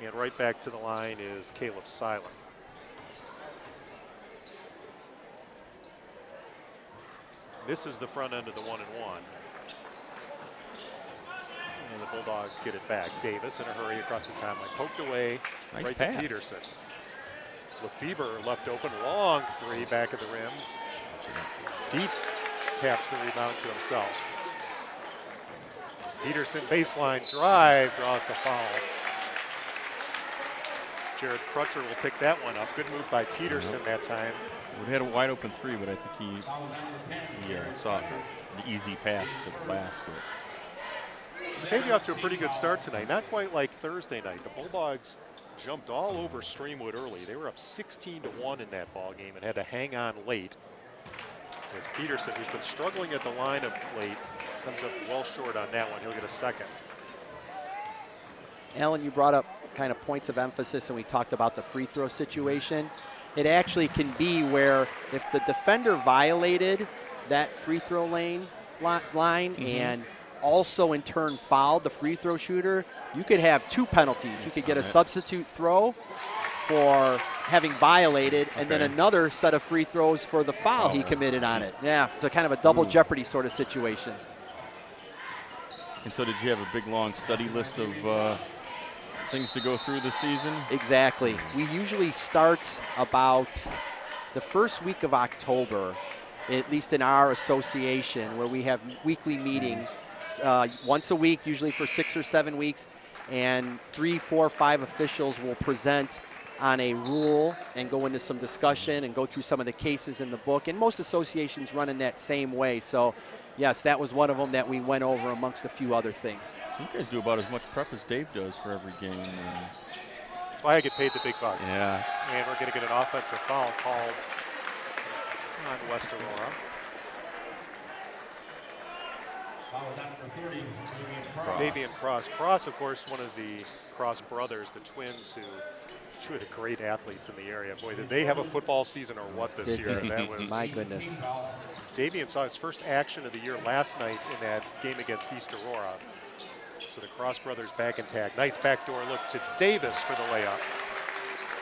Speaker 5: And right back to the line is Caleb Seiler. This is the front end of the 1-and-1. And the Bulldogs get it back. Davis in a hurry across the timeline. Poked away,
Speaker 4: nice
Speaker 5: right
Speaker 4: pass
Speaker 5: to Peterson. Lefevre left open, long three back of the rim. Dietz taps the rebound to himself. Peterson baseline drive, draws the foul. Jared Crutcher will pick that one up. Good move by Peterson that time.
Speaker 4: We had a wide open three, but I think he saw an easy pass to the basket.
Speaker 5: Batavia off to a pretty good start tonight. Not quite like Thursday night. The Bulldogs jumped all over Streamwood early. They were up 16-1 in that ball game and had to hang on late. As Peterson, who's been struggling at the line of late, comes up well short on that one. He'll get a second.
Speaker 6: Alan, you brought up kind of points of emphasis, and we talked about the free throw situation. It actually can be where if the defender violated that free throw line and also in turn fouled the free throw shooter, you could have 2 penalties. You could get a substitute throw for having violated, and then
Speaker 4: Okay.
Speaker 6: another set of free throws for the foul he committed on it. Yeah, it's a kind of a double jeopardy sort of situation.
Speaker 4: And so did you have a big, long study list of things to go through this season?
Speaker 6: Exactly. We usually start about the first week of October, at least in our association, where we have weekly meetings once a week, usually for 6 or 7 weeks, and 3, 4, 5 officials will present on a rule and go into some discussion and go through some of the cases in the book. And most associations run in that same way. So, yes, that was one of them that we went over amongst a few other things.
Speaker 4: So you guys do about as much prep as Dave does for every game.
Speaker 5: That's why I get paid the big bucks.
Speaker 4: Yeah.
Speaker 5: And we're going to get an offensive foul called on West Aurora.
Speaker 3: Foul is on number 30, Davian Cross.
Speaker 5: Davian Cross. Cross, of course, one of the Cross brothers, the twins, who two of the great athletes in the area. Boy, did they have a football season or what this year? That was
Speaker 6: My goodness.
Speaker 5: Davian saw his first action of the year last night in that game against East Aurora. So the Cross brothers back in tag. Nice backdoor look to Davis for the layup.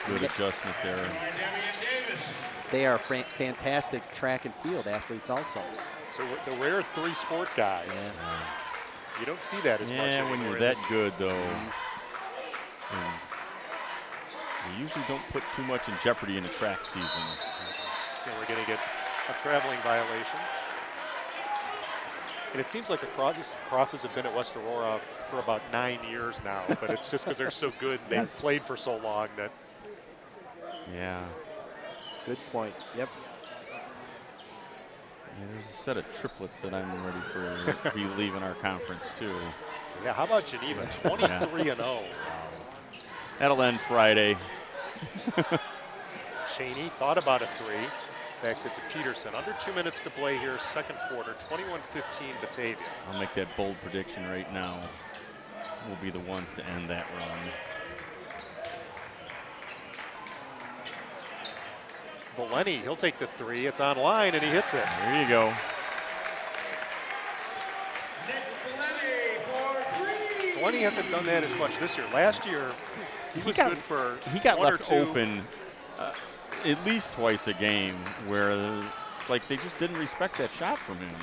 Speaker 4: Good adjustment there.
Speaker 3: Davian Davis.
Speaker 6: They are fantastic track and field athletes also.
Speaker 5: So the rare three-sport guys.
Speaker 6: Yeah.
Speaker 5: You don't see that as much
Speaker 4: Yeah,
Speaker 5: anymore.
Speaker 4: when you're
Speaker 5: in
Speaker 4: that
Speaker 5: this-
Speaker 4: good, though. And you usually don't put too much in jeopardy in a track season.
Speaker 5: And we're going to get a traveling violation. And it seems like the Crosses have been at West Aurora for about 9 years now, but it's just because they're so good and they've played for so long that.
Speaker 4: Yeah.
Speaker 6: Good point. Yep.
Speaker 4: Yeah, there's a set of triplets that I'm ready for be leaving our conference, too.
Speaker 5: Yeah, how about Geneva? 23-0.
Speaker 4: That'll end Friday.
Speaker 5: Cheney thought about a three. Backs it to Peterson. Under 2 minutes to play here, second quarter, 21-15 Batavia.
Speaker 4: I'll make that bold prediction right now. We'll be the ones to end that run.
Speaker 5: Valeni, he'll take the three. It's on line, and he hits it.
Speaker 4: There you go.
Speaker 5: Valeni hasn't done that as much this year. Last year, he was good for
Speaker 4: He got
Speaker 5: one or
Speaker 4: left
Speaker 5: two.
Speaker 4: open at least twice a game where it's like they just didn't respect that shot from him.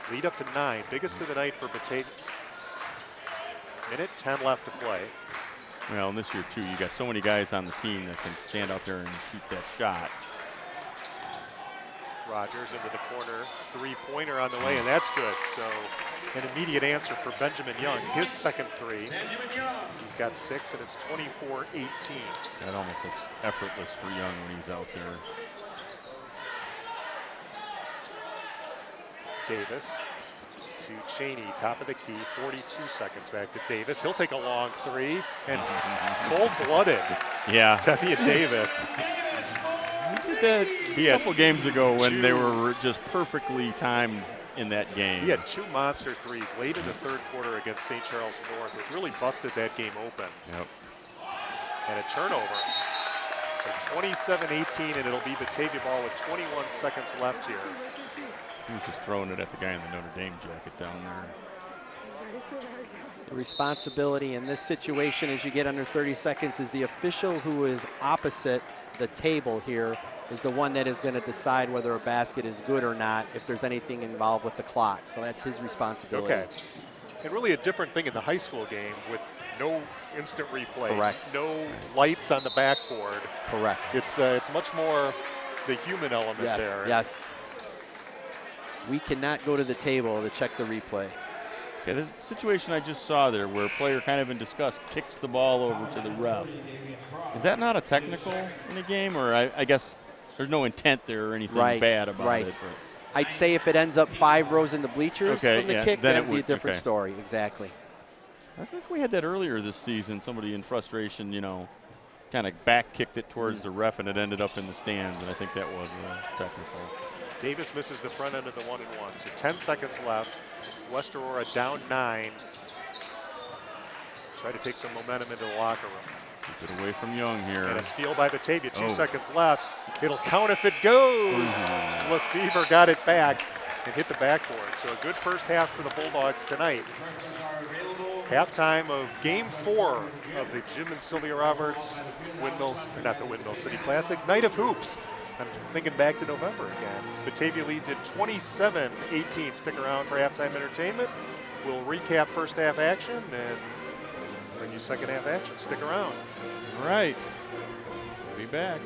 Speaker 5: Lead up to 9, biggest of the night for Batavia. Minute 10 left to play.
Speaker 4: Well, and this year, too, you got so many guys on the team that can stand out there and shoot that shot.
Speaker 5: Rogers into the corner, three-pointer on the way, and that's good. So an immediate answer for Benjamin Young, his second three.
Speaker 3: Benjamin Young.
Speaker 5: He's got 6, and it's 24-18.
Speaker 4: That almost looks effortless for Young when he's out there.
Speaker 5: Davis to Cheney, top of the key, 42 seconds back to Davis. He'll take a long three, and cold-blooded.
Speaker 4: Yeah.
Speaker 5: Tevye Davis.
Speaker 4: He did that a couple games ago when they were just perfectly timed in that game.
Speaker 5: He had 2 monster threes late in the third quarter against St. Charles North, which really busted that game open.
Speaker 4: Yep.
Speaker 5: And a turnover. So 27-18, and it'll be Batavia ball with 21 seconds left here.
Speaker 4: He was just throwing it at the guy in the Notre Dame jacket down there.
Speaker 6: The responsibility in this situation as you get under 30 seconds is the official who is opposite the table here is the one that is going to decide whether a basket is good or not if there's anything involved with the clock. So that's his responsibility.
Speaker 5: Okay. And really a different thing in the high school game with no instant replay.
Speaker 6: Correct.
Speaker 5: No lights on the backboard.
Speaker 6: Correct.
Speaker 5: It's much more the human element
Speaker 6: Yes,
Speaker 5: there.
Speaker 6: yes. We cannot go to the table to check the replay.
Speaker 4: Okay, the situation I just saw there where a player kind of in disgust kicks the ball over to the ref. Is that not a technical in the game? Or I guess there's no intent there or anything bad about it. But.
Speaker 6: I'd say if it ends up 5 rows in the bleachers from the kick,
Speaker 4: then
Speaker 6: that'd
Speaker 4: it
Speaker 6: be a
Speaker 4: would,
Speaker 6: different story. Exactly.
Speaker 4: I think we had that earlier this season. Somebody in frustration, kind of back kicked it towards the ref and it ended up in the stands. And I think that was technical.
Speaker 5: Davis misses the front end of the 1-and-1. So 10 seconds left. West Aurora down 9. Try to take some momentum into the locker room.
Speaker 4: Keep it away from Young here.
Speaker 5: And a steal by Batavia. 2 seconds left. It'll count if it goes. Lefevre got it back and hit the backboard. So a good first half for the Bulldogs tonight.
Speaker 3: Refreshments are available
Speaker 5: Halftime of Game 4 of the Jim and Sylvia Roberts not the Windmill City Classic, Night of Hoops. I'm thinking back to November again. Batavia leads at 27-18. Stick around for halftime entertainment. We'll recap first half action and bring you second half action. Stick around.
Speaker 4: All right. We'll be back.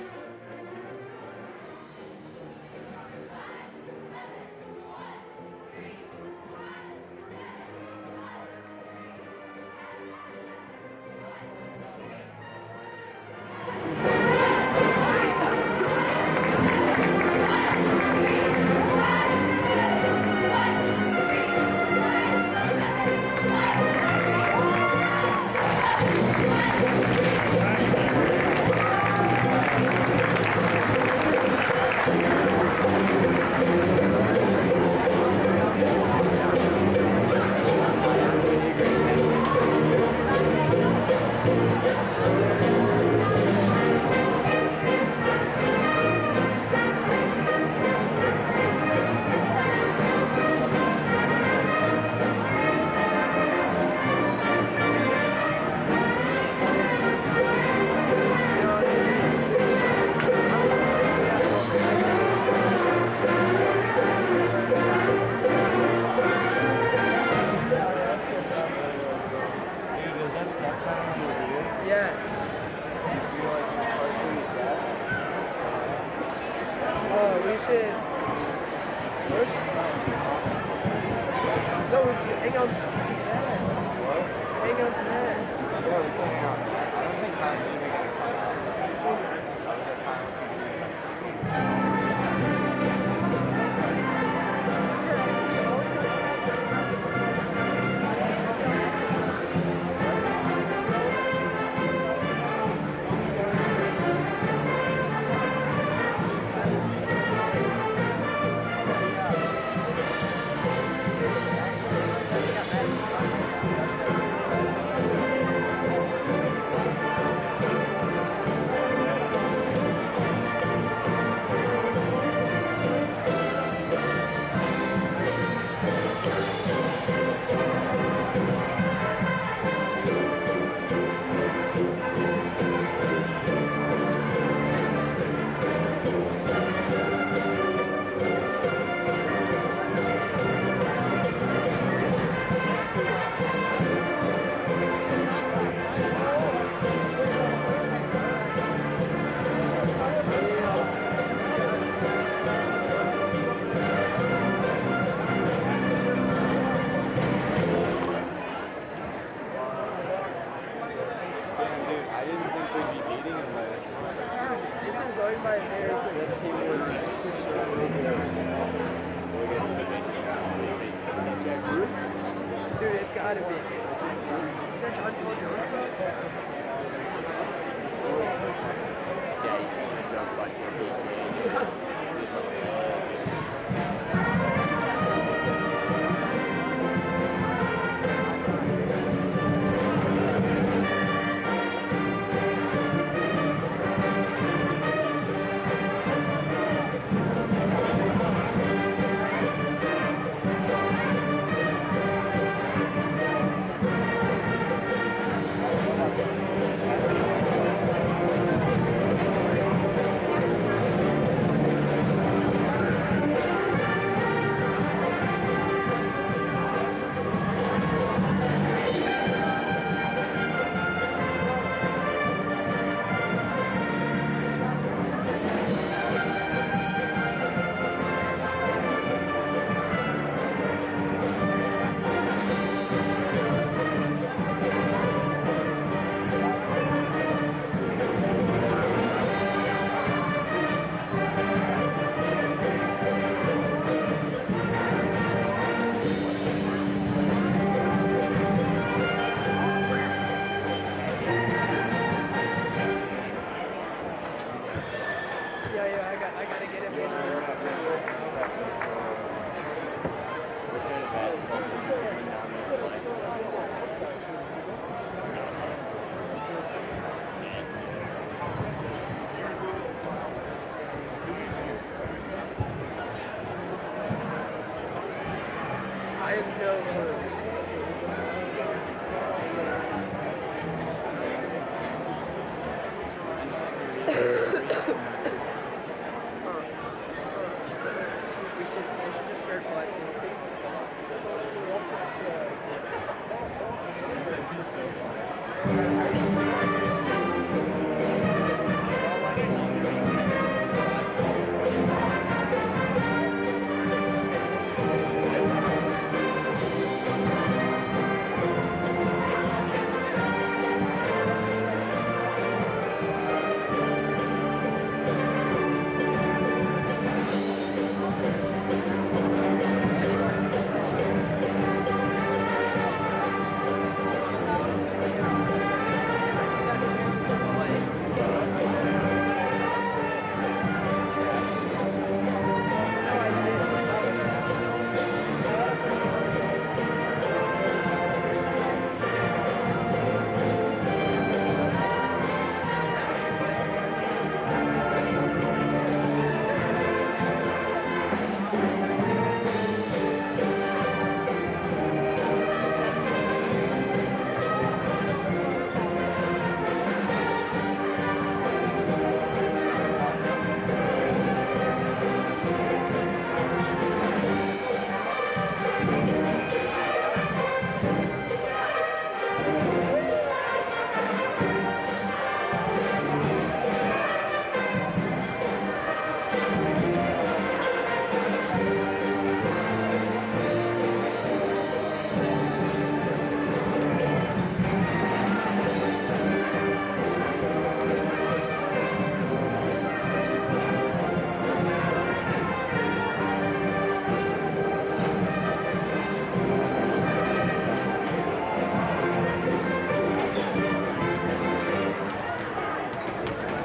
Speaker 7: I have no clue.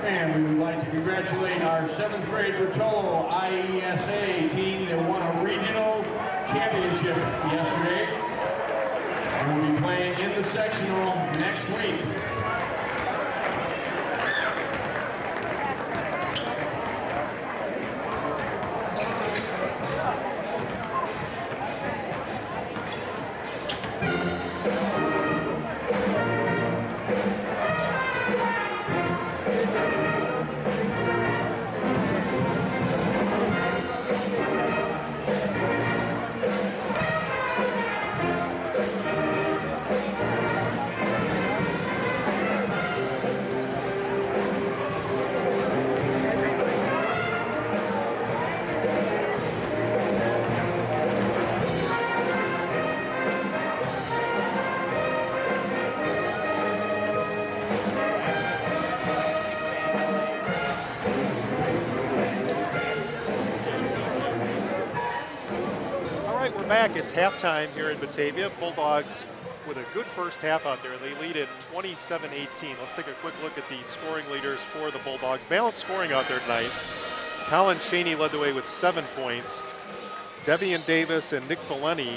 Speaker 3: And we would like to congratulate our 7th grade Bertolo IESA team that won a regional championship yesterday. And will be playing in the sectional next week.
Speaker 5: Back. It's halftime here in Batavia. Bulldogs with a good first half out there. They lead at 27-18. Let's take a quick look at the scoring leaders for the Bulldogs. Balanced scoring out there tonight. Colin Cheney led the way with 7 points. Devian Davis and Nick Valeni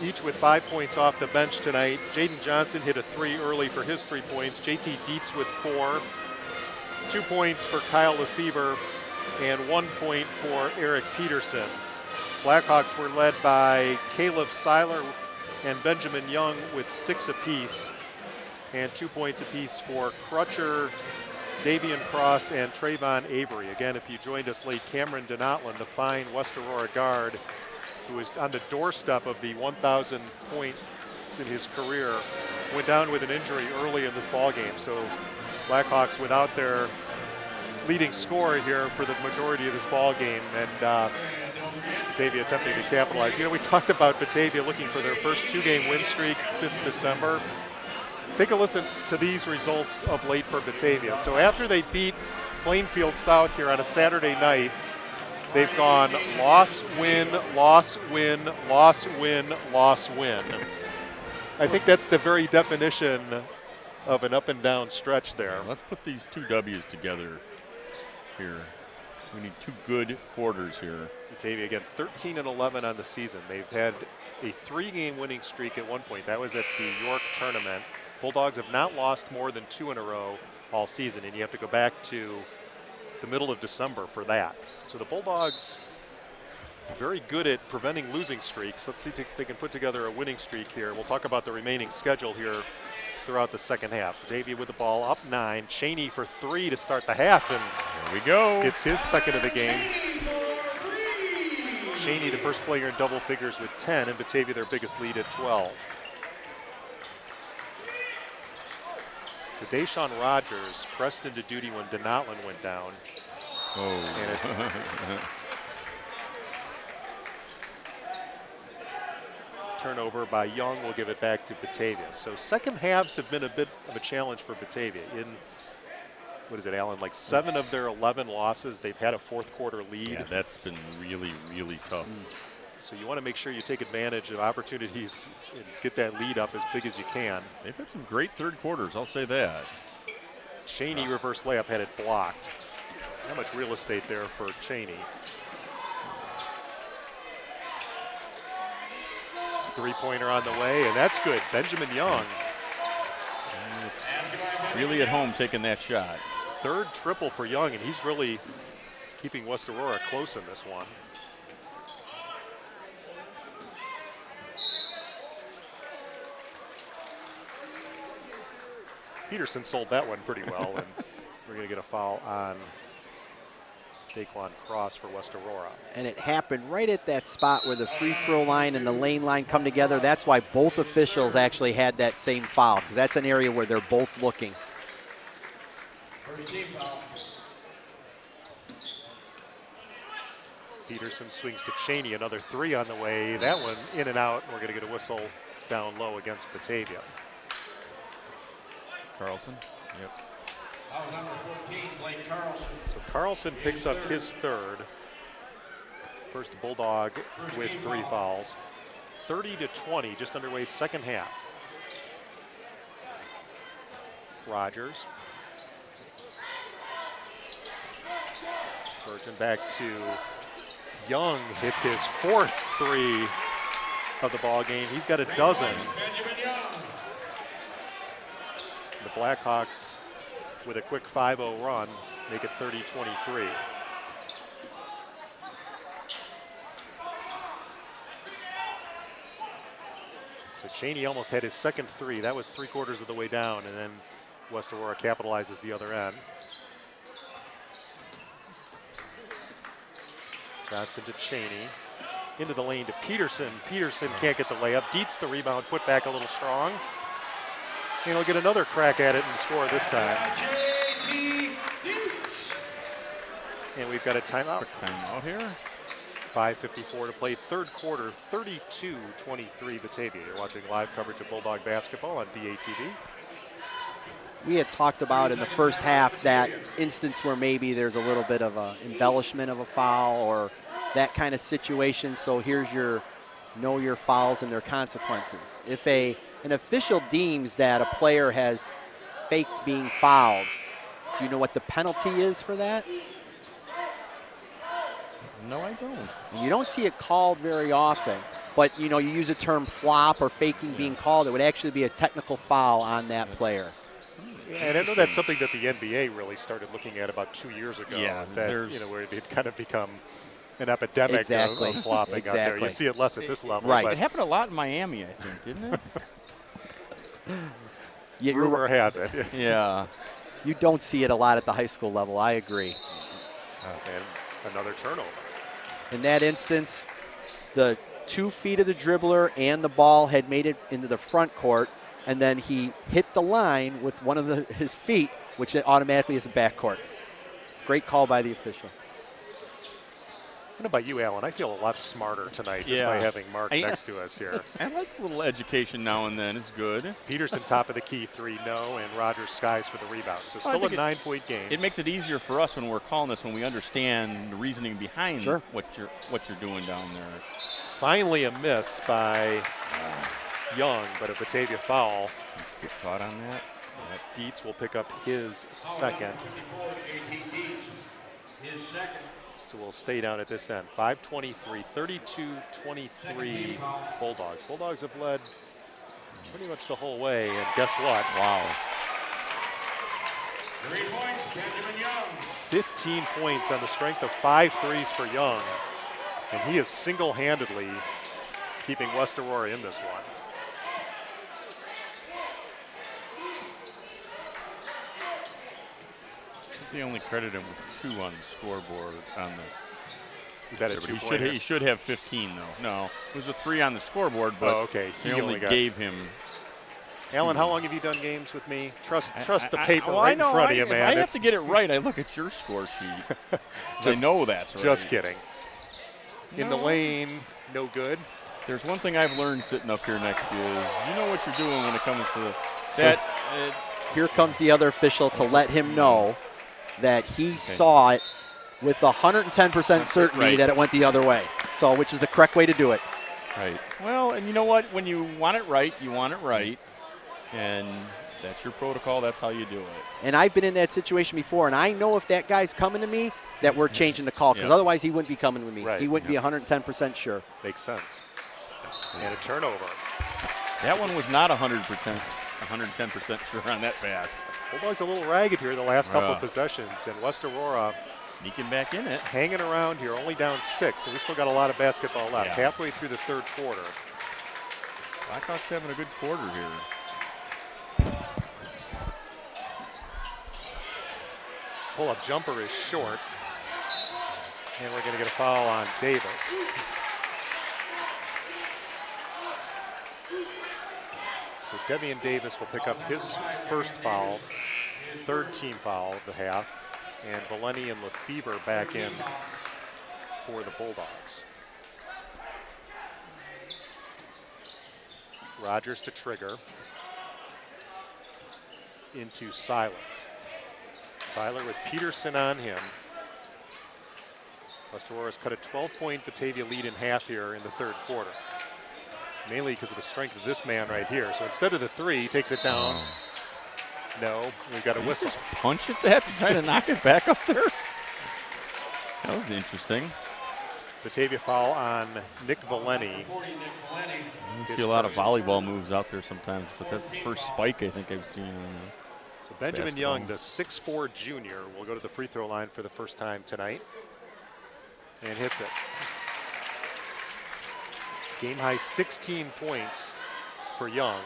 Speaker 5: each with 5 points off the bench tonight. Jaden Johnson hit a 3 early for his 3 points. JT Dietz with 4. 2 points for Kyle Lefebvre and 1 point for Eric Peterson. Blackhawks were led by Caleb Seiler and Benjamin Young with 6 apiece, and 2 points apiece for Crutcher, Davian Cross, and Trayvon Avery. Again, if you joined us late, Cameron Donatlan, the fine West Aurora guard, who is on the doorstep of the 1,000 points in his career, went down with an injury early in this ballgame. So Blackhawks without their leading scorer here for the majority of this ballgame, and Batavia attempting to capitalize. You know, we talked about Batavia looking for their first 2-game win streak since December. Take a listen to these results of late for Batavia. So after they beat Plainfield South here on a Saturday night, they've gone loss, win, loss, win, loss, win, loss, win. I think that's the very definition of an up and down stretch there.
Speaker 4: Let's put these 2 W's together here. We need 2 good quarters here.
Speaker 5: Batavia again 13-11 on the season. They've had a 3-game winning streak at one point. That was at the York tournament. Bulldogs have not lost more than 2 in a row all season, and you have to go back to the middle of December for that. So the Bulldogs are very good at preventing losing streaks. Let's see if they can put together a winning streak here. We'll talk about the remaining schedule here throughout the second half. Batavia with the ball up 9. Cheney for 3 to start the half, and
Speaker 4: there we go.
Speaker 5: It's his second of the game. Cheney, the first player in double figures with 10, and Batavia their biggest lead at 12. So Deshaun Rogers pressed into duty when Denotland went down.
Speaker 4: Oh.
Speaker 5: Turnover by Young will give it back to Batavia. So second halves have been a bit of a challenge for Batavia. In, what is it, Alan, like 7 of their 11 losses, they've had a fourth quarter lead.
Speaker 4: Yeah, that's been really, really tough.
Speaker 5: So you want to make sure you take advantage of opportunities and get that lead up as big as you can.
Speaker 4: They've had some great third quarters, I'll say that.
Speaker 5: Cheney reverse layup had it blocked. Not much real estate there for Cheney. Three-pointer on the way, and that's good. Benjamin Young.
Speaker 4: Really at home taking that shot.
Speaker 5: Third triple for Young, and he's really keeping West Aurora close in this one. Peterson sold that one pretty well, and we're going to get a foul on Daquan Cross for West Aurora.
Speaker 6: And it happened right at that spot where the free throw line and the lane line come together. That's why both officials actually had that same foul, because that's an area where they're both looking.
Speaker 3: First team foul.
Speaker 5: Peterson swings to Cheney, another 3 on the way. That one in and out. We're going to get a whistle down low against Batavia.
Speaker 4: Carlson. Yep.
Speaker 3: That was number 14, Blake Carlson.
Speaker 5: So Carlson picks up his third. First Bulldog with 3 fouls. 30-20, just underway second half. Rogers. Burton back to Young, hits his 4th 3 of the ball game. He's got a dozen.
Speaker 3: Benjamin Young.
Speaker 5: The Blackhawks with a quick 5-0 run make it 30-23. So Cheney almost had his second 3. That was 3/4 of the way down, and then West Aurora capitalizes the other end. Johnson to Cheney. Into the lane to Peterson. Peterson can't get the layup. Dietz the rebound, put back a little strong. And he'll get another crack at it and score this time.
Speaker 3: J.T. Dietz.
Speaker 5: And we've got a timeout.
Speaker 4: Quick timeout here.
Speaker 5: 5:54 to play, third quarter, 32-23 Batavia. You're watching live coverage of Bulldog basketball on BATV.
Speaker 6: We had talked about in the first half that instance where maybe there's a little bit of an embellishment of a foul or that kind of situation. So here's your know your fouls and their consequences. If an official deems that a player has faked being fouled, do you know what the penalty is for that?
Speaker 4: No, I don't.
Speaker 6: You don't see it called very often, but you use the term flop or faking being called. It would actually be a technical foul on that player.
Speaker 5: And I know that's something that the NBA really started looking at about 2 years ago.
Speaker 4: Yeah,
Speaker 5: that, where it had kind of become an epidemic
Speaker 6: Exactly.
Speaker 5: of flopping out there. You see it less at this level.
Speaker 6: Right.
Speaker 5: But
Speaker 4: It happened a lot in Miami, I think, didn't it?
Speaker 5: rumor has it.
Speaker 4: Yeah.
Speaker 6: You don't see it a lot at the high school level. I agree.
Speaker 5: And another turnover.
Speaker 6: In that instance, the 2 feet of the dribbler and the ball had made it into the front court, and then he hit the line with one of his feet, which automatically is a back court. Great call by the official.
Speaker 5: What about you, Alan? I feel a lot smarter tonight just by having Mark next to us here.
Speaker 4: I like a little education now and then. It's good.
Speaker 5: Peterson top of the key 3, no, and Rogers skies for the rebound. So still a 9-point game.
Speaker 4: It makes it easier for us when we're calling this, when we understand the reasoning behind what you're doing down there.
Speaker 5: Finally a miss by Young, but a Batavia foul.
Speaker 4: Let's get caught on that.
Speaker 5: Dietz will pick up his second.
Speaker 3: 54, J.T. Dietz. His second.
Speaker 5: So we'll stay down at this end. 5:23, 32-23 Bulldogs. Bulldogs have led pretty much the whole way, and guess what?
Speaker 4: Wow.
Speaker 3: 3 points, Benjamin Young.
Speaker 5: 15 points on the strength of 5 threes for Young, and he is single-handedly keeping West Aurora in this one.
Speaker 4: They only credit him with 2 on the scoreboard on the.
Speaker 5: Is that a
Speaker 4: But
Speaker 5: 2-pointer?
Speaker 4: he should have 15 though. No, it was a 3 on the scoreboard, but
Speaker 5: okay.
Speaker 4: they only gave him
Speaker 5: Alan, how long have you done games with me? Trust the paper
Speaker 4: well,
Speaker 5: right in front of you,
Speaker 4: if
Speaker 5: man.
Speaker 4: I have to get it right, I look at your score sheet. I know that's right.
Speaker 5: Just kidding. In the
Speaker 4: No.
Speaker 5: lane, no good.
Speaker 4: There's one thing I've learned sitting up here next to you is you know what you're doing when it comes to that.
Speaker 6: Here comes the other official to let him know that he saw it with 110% certainty that it went the other way. So, which is the correct way to do it.
Speaker 4: Right. Well, and you know what? When you want it right, you want it right. And that's your protocol. That's how you do it.
Speaker 6: And I've been in that situation before, and I know if that guy's coming to me that we're changing the call, because otherwise he wouldn't be coming with me.
Speaker 5: Right.
Speaker 6: He wouldn't be 110% sure.
Speaker 5: Makes sense. And a turnover.
Speaker 4: That one was not 110% sure on that pass.
Speaker 5: Bulldogs a little ragged here the last couple of possessions, and West Aurora
Speaker 4: sneaking back in it.
Speaker 5: Hanging around here, only down 6, and we still got a lot of basketball left. Halfway through the third quarter.
Speaker 4: Blackhawks having a good quarter here.
Speaker 5: Pull-up jumper is short, and we're going to get a foul on Davis. So Devian Davis will pick up his first foul, third team foul of the half, and Valeni and Lefevre back in for the Bulldogs. Rogers to Trigger. Into Seiler. Seiler with Peterson on him. West Aurora's cut a 12-point Batavia lead in half here in the third quarter. Mainly because of the strength of this man right here. So instead of the 3, he takes it down. No, we've got a whistle.
Speaker 4: Just punch at that to try to knock it back up there? That was interesting.
Speaker 5: Batavia foul on Nick Valeni.
Speaker 4: You see a lot of volleyball moves out there sometimes, but that's the first spike I think I've seen.
Speaker 5: So Benjamin Young, the 6'4" junior, will go to the free throw line for the first time tonight and hits it. Game high 16 points for Young.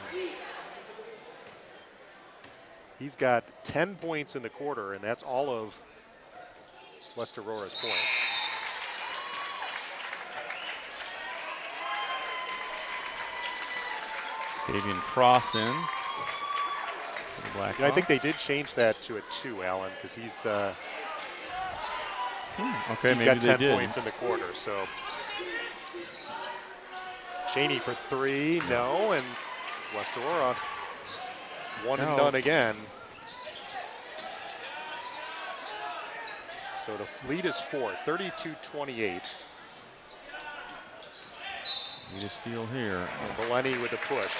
Speaker 5: He's got 10 points in the quarter, and that's all of West Aurora's points.
Speaker 4: Davian Cross in.
Speaker 5: I think they did change that to a 2, Alan, because he's
Speaker 4: okay,
Speaker 5: he's
Speaker 4: maybe
Speaker 5: got 10
Speaker 4: they did.
Speaker 5: points in the quarter. So Cheney for 3, no, and West Aurora one and done again. So the lead is 4, 32-28.
Speaker 4: Need a steal here.
Speaker 5: And Valeni with a push.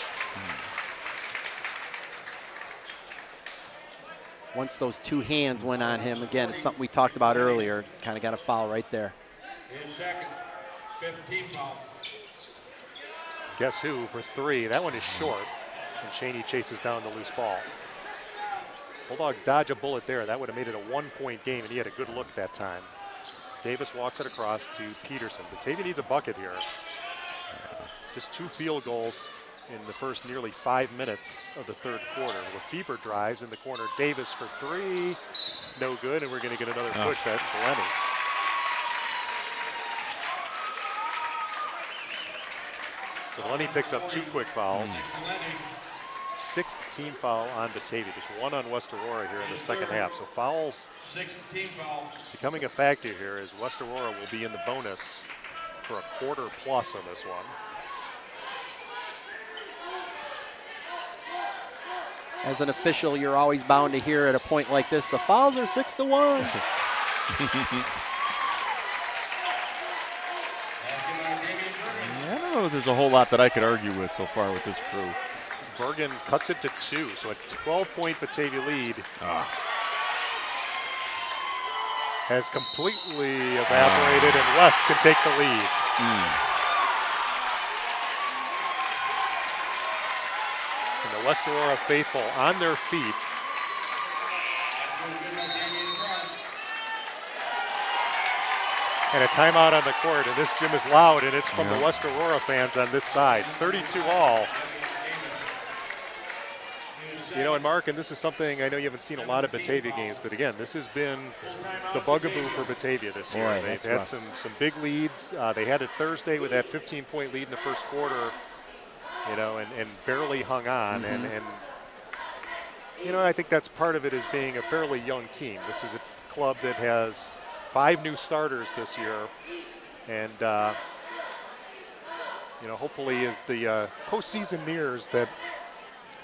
Speaker 6: Once those 2 hands went on him, again, it's something we talked about earlier, kind of got a foul right there.
Speaker 3: His second, 15 foul.
Speaker 5: Guess who for 3? That one is short, and Cheney chases down the loose ball. Bulldogs dodge a bullet there. That would have made it a 1-point game, and he had a good look that time. Davis walks it across to Peterson. Batavia needs a bucket here. Just 2 field goals in the first nearly 5 minutes of the third quarter. Lefevre drives in the corner. Davis for 3. No good, and we're going to get another push at Valeni. So Valeni picks up 2 quick fouls. 6th team foul on Batavia. Just 1 on West Aurora here in the second half. So fouls
Speaker 3: 6th team foul.
Speaker 5: becoming a factor here as West Aurora will be in the bonus for a quarter plus on this one.
Speaker 6: As an official, you're always bound to hear at a point like this, the fouls are 6-1.
Speaker 4: Yeah, I don't know if there's a whole lot that I could argue with so far with this crew.
Speaker 5: Bergen cuts it to 2, so a 12-point Batavia lead has completely evaporated, and West can take the lead. And the West Aurora faithful on their feet. And a timeout on the court, and this gym is loud, and it's from the West Aurora fans on this side. 32-all. You know, and Mark, and this is something, I know you haven't seen a lot of Batavia games, but again, this has been the bugaboo for Batavia this year. They've had some big leads. They had it Thursday with that 15-point lead in the first quarter, you know, and barely hung on. And You know, I think that's part of it as being a fairly young team. This is a club that has 5 new starters this year. And, you know, hopefully as the postseason nears that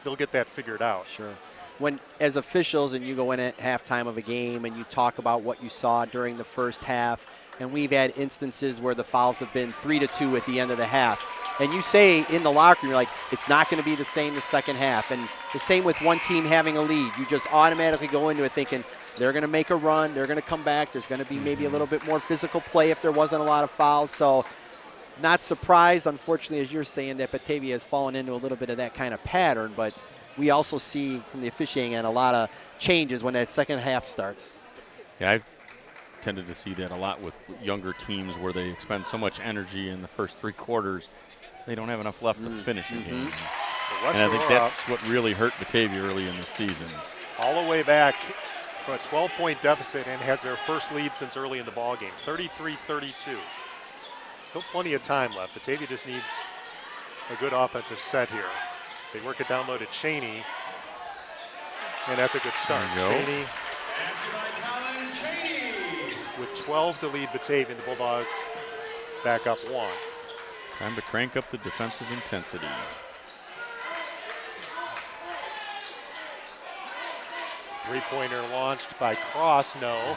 Speaker 5: they'll get that figured out.
Speaker 6: Sure. When, as officials, and you go in at halftime of a game and you talk about what you saw during the first half, and we've had instances where the fouls have been 3-2 at the end of the half. And you say in the locker room, you're like, it's not going to be the same the second half. And the same with one team having a lead. You just automatically go into it thinking they're going to make a run, they're going to come back, there's going to be maybe a little bit more physical play if there wasn't a lot of fouls. So not surprised, unfortunately, as you're saying, that Batavia has fallen into a little bit of that kind of pattern. But we also see from the officiating end a lot of changes when that second half starts.
Speaker 4: Yeah, I've tended to see that a lot with younger teams where they expend so much energy in the first 3 quarters, they don't have enough left to finish a game. And I think that's what really hurt Batavia early in the season.
Speaker 5: All the way back from a 12-point deficit and has their first lead since early in the ballgame, 33-32. Still plenty of time left. Batavia just needs a good offensive set here. They work it down low to Cheney, and that's a good start. Cheney with 12 to lead Batavia, the Bulldogs back up 1.
Speaker 4: Time to crank up the defensive intensity.
Speaker 5: Three-pointer launched by Cross, no.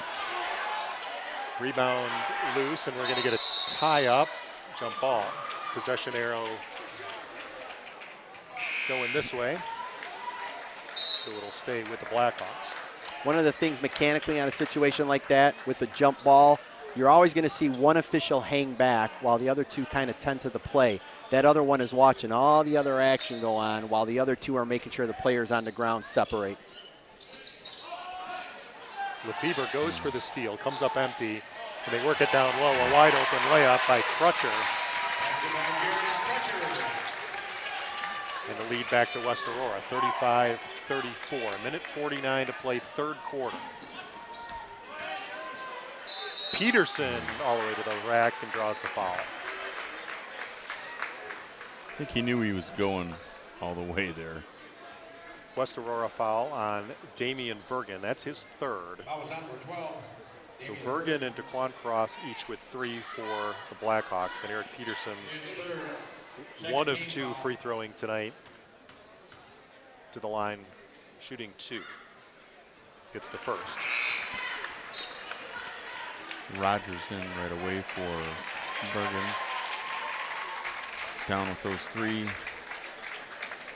Speaker 5: Rebound loose, and we're going to get a tie-up. Jump ball. Possession arrow going this way. So it'll stay with the Blackhawks.
Speaker 6: One of the things mechanically on a situation like that with a jump ball, you're always going to see one official hang back while the other 2 kind of tend to the play. That other one is watching all the other action go on while the other 2 are making sure the players on the ground separate.
Speaker 5: Lefebvre goes for the steal, comes up empty, and they work it down low. A wide open layup by Crutcher. And the lead back to West Aurora, 35-34. Minute 49 to play, 3rd quarter. Peterson all the way to the rack and draws the foul.
Speaker 4: I think he knew he was going all the way there.
Speaker 5: West Aurora foul on Damian Vergen. That's his 3rd. So Vergen and DeQuan Cross each with 3 for the Blackhawks. And Eric Peterson, 1 of 2 free throwing tonight. To the line, shooting 2. Gets the first.
Speaker 4: Rogers in right away for Bergen. Down with those 3.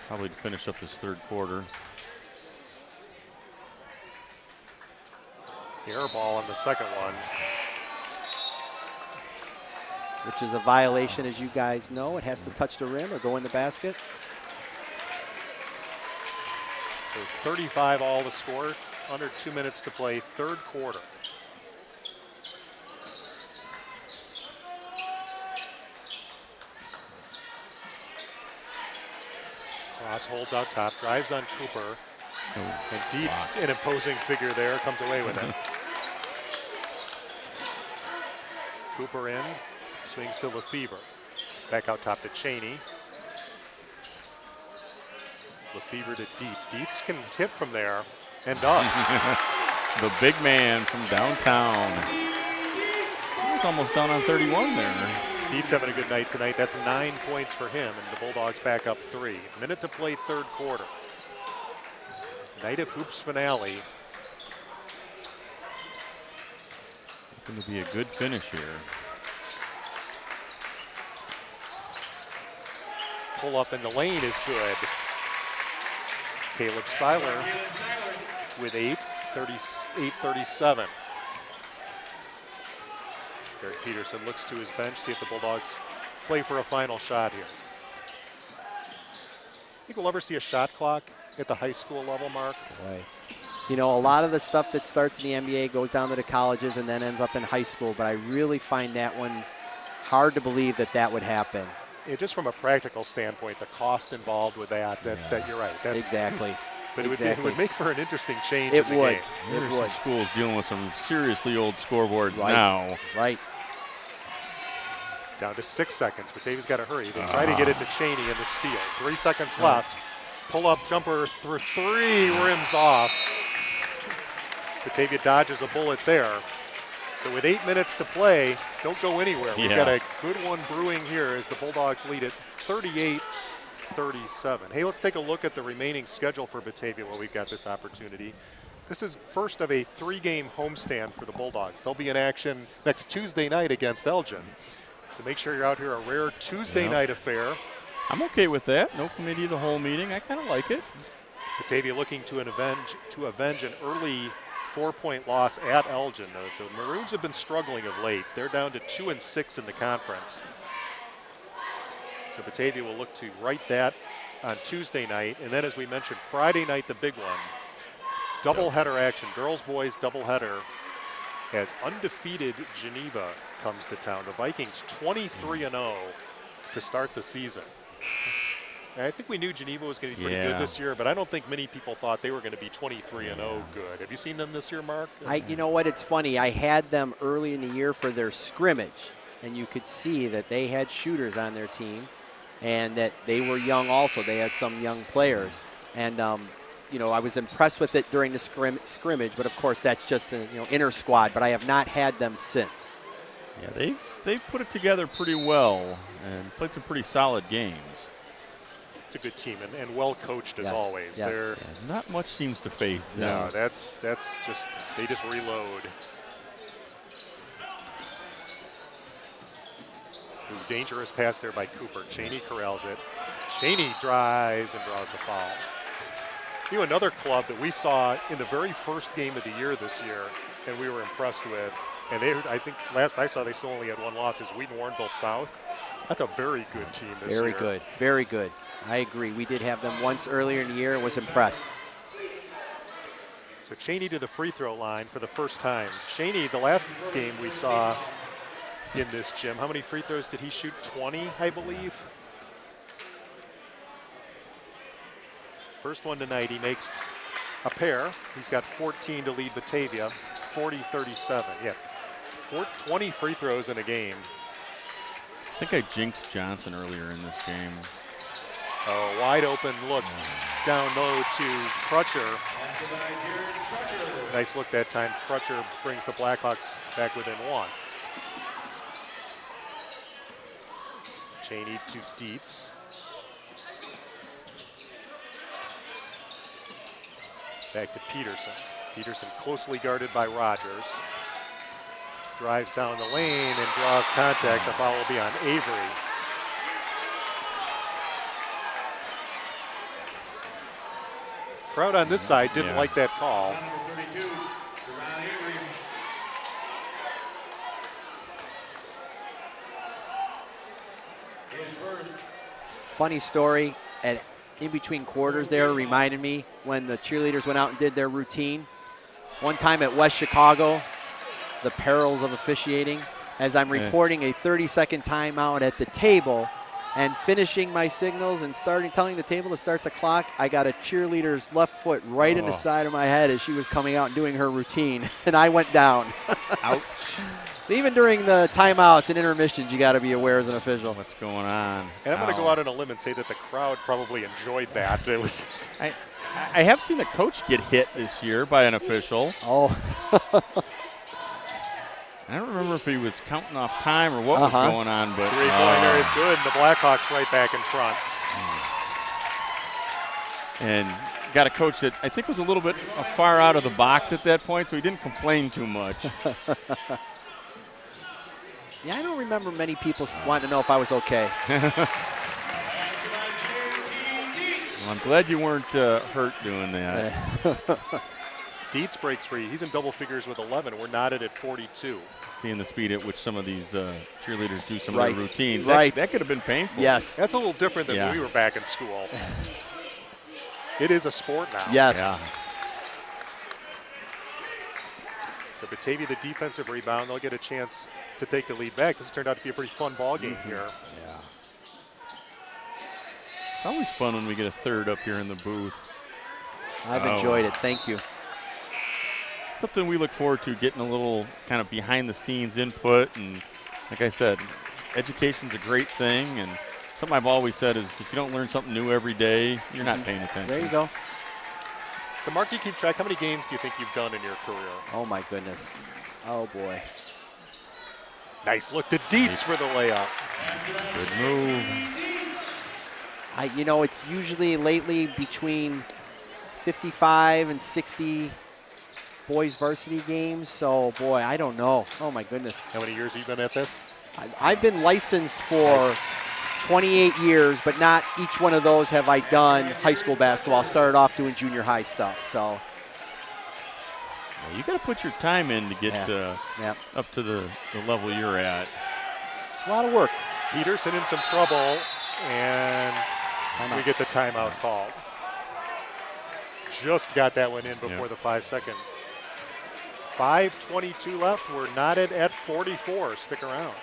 Speaker 4: Probably to finish up this 3rd quarter.
Speaker 5: The air ball on the second one.
Speaker 6: Which is a violation, as you guys know. It has to touch the rim or go in the basket.
Speaker 5: So 35 all to score. Under 2 minutes to play, 3rd quarter. Cross holds out top, drives on Cooper. And Dietz, an imposing figure there, comes away with it. Cooper in, swings to Lefebvre. Back out top to Cheney. Lefebvre to Dietz. Dietz can hit from there and does.
Speaker 4: The big man from downtown. He's almost down on 31 there.
Speaker 5: Dietz having a good night tonight. That's 9 points for him, and the Bulldogs back up 3. Minute to play, 3rd quarter. Night of Hoops finale.
Speaker 4: Going to be a good finish here.
Speaker 5: Pull up in the lane is good. Caleb Seiler with 8, 38-37. Eric Peterson looks to his bench, see if the Bulldogs play for a final shot here. Think we'll ever see a shot clock at the high school level, Mark?
Speaker 6: Right. You know, a lot of the stuff that starts in the NBA goes down to the colleges and then ends up in high school, but I really find that one hard to believe that that would happen.
Speaker 5: Yeah, just from a practical standpoint, the cost involved with that, that you're right. That's,
Speaker 6: exactly.
Speaker 5: But
Speaker 6: exactly.
Speaker 5: It would make for an interesting change
Speaker 6: it
Speaker 5: in the
Speaker 6: would.
Speaker 5: game.
Speaker 6: It would.
Speaker 4: Schools dealing with some seriously old scoreboards
Speaker 6: right.
Speaker 4: now.
Speaker 6: Right.
Speaker 5: Down to 6 seconds. Batavia's got to hurry. They try to get it to Cheney in the steal. 3 seconds left. Pull-up jumper through 3, rims off. Batavia dodges a bullet there. So with 8 minutes to play, don't go anywhere. We've got a good one brewing here as the Bulldogs lead it 38-37. Hey, let's take a look at the remaining schedule for Batavia while we've got this opportunity. This is first of a 3-game homestand for the Bulldogs. They'll be in action next Tuesday night against Elgin. So make sure you're out here, a rare Tuesday night affair.
Speaker 4: I'm okay with that. No committee of the whole meeting. I kind of like it.
Speaker 5: Batavia looking to avenge an early 4-point loss at Elgin. The Maroons have been struggling of late. They're down to 2-6 in the conference. So Batavia will look to right that on Tuesday night. And then, as we mentioned, Friday night, the big one. Doubleheader action, girls, boys doubleheader, as undefeated Geneva comes to town. The Vikings 23-0 to start the season. And I think we knew Geneva was going to be pretty good this year, but I don't think many people thought they were going to be 23-0 good. Have you seen them this year, Mark?
Speaker 6: You know what? It's funny. I had them early in the year for their scrimmage, and you could see that they had shooters on their team, and that they were young also. They had some young players, and you know, I was impressed with it during the scrimmage, but of course that's just an inner squad. But I have not had them since.
Speaker 4: Yeah, they put it together pretty well and played some pretty solid games.
Speaker 5: It's a good team and well coached as always.
Speaker 6: Yes.
Speaker 4: Not much seems to phase them.
Speaker 5: No, that's just they just reload. Ooh, dangerous pass there by Cooper. Cheney corrals it. Cheney drives and draws the foul. You know, another club that we saw in the very first game of the year this year, and we were impressed with, and I think last I saw they still only had one loss, is Wheaton Warrenville South. That's a very good team this year.
Speaker 6: Very good, very good. I agree. We did have them once earlier in the year and was impressed.
Speaker 5: So Cheney to the free throw line for the first time. Cheney, the last game we saw in this gym, how many free throws did he shoot? 20, I believe. First one tonight, he makes a pair. He's got 14 to lead Batavia, 40-37. Yeah, 20 free throws in a game.
Speaker 4: I think I jinxed Johnson earlier in this game.
Speaker 5: Oh, wide open look down low to Crutcher. Nice look that time. Crutcher brings the Blackhawks back within one. Cheney to Dietz. Back to Peterson. Peterson closely guarded by Rogers. Drives down the lane and draws contact. The foul will be on Avery. Crowd on this side didn't like that call.
Speaker 6: Funny story, in between quarters there reminded me when the cheerleaders went out and did their routine. One time at West Chicago, the perils of officiating, as I'm reporting a 30-second timeout at the table and finishing my signals and telling the table to start the clock, I got a cheerleader's left foot right in the side of my head as she was coming out and doing her routine, and I went down.
Speaker 4: Ouch.
Speaker 6: So even during the timeouts and intermissions, you got to be aware as an official.
Speaker 4: What's going on?
Speaker 5: And I'm going to go out on a limb and say that the crowd probably enjoyed that. It was.
Speaker 4: I have seen the coach get hit this year by an official.
Speaker 6: Oh.
Speaker 4: I don't remember if he was counting off time or what was going on, but
Speaker 5: three-pointer is good, and the Blackhawks right back in front.
Speaker 4: And got a coach that I think was a little bit far out of the box at that point, so he didn't complain too much.
Speaker 6: Yeah, I don't remember many people wanting to know if I was okay.
Speaker 4: Well, I'm glad you weren't hurt doing that.
Speaker 5: Dietz breaks free. He's in double figures with 11. We're knotted at 42.
Speaker 4: Seeing the speed at which some of these cheerleaders do some of their routines.
Speaker 6: Right.
Speaker 4: That could have been painful.
Speaker 6: Yes.
Speaker 5: That's a little different than when we were back in school. It is a sport now.
Speaker 6: Yes.
Speaker 4: Yeah.
Speaker 5: So Batavia, the defensive rebound, they'll get a chance to take the lead back. This turned out to be a pretty fun ball game here.
Speaker 4: Yeah. It's always fun when we get a third up here in the booth.
Speaker 6: I've enjoyed it. Thank you.
Speaker 4: Something we look forward to, getting a little kind of behind the scenes input. And like I said, education's a great thing, and something I've always said is if you don't learn something new every day, you're not paying attention.
Speaker 6: There you go.
Speaker 5: So, Mark, do you keep track? How many games do you think you've done in your career?
Speaker 6: Oh, my goodness. Oh, boy.
Speaker 5: Nice look to Dietz for the layup.
Speaker 4: Good move.
Speaker 6: You know, it's usually lately between 55 and 60 boys varsity games. So, boy, I don't know. Oh, my goodness.
Speaker 5: How many years have you been at this?
Speaker 6: I've been licensed for 28 years, but not each one of those have I done high school basketball. I started off doing junior high stuff. So,
Speaker 4: well, you got to put your time in to get up to the level you're at.
Speaker 6: It's a lot of work.
Speaker 5: Peterson in some trouble, and we get the timeout called. Just got that one in before the 5-second. 5:22 left. We're knotted at 44. Stick around.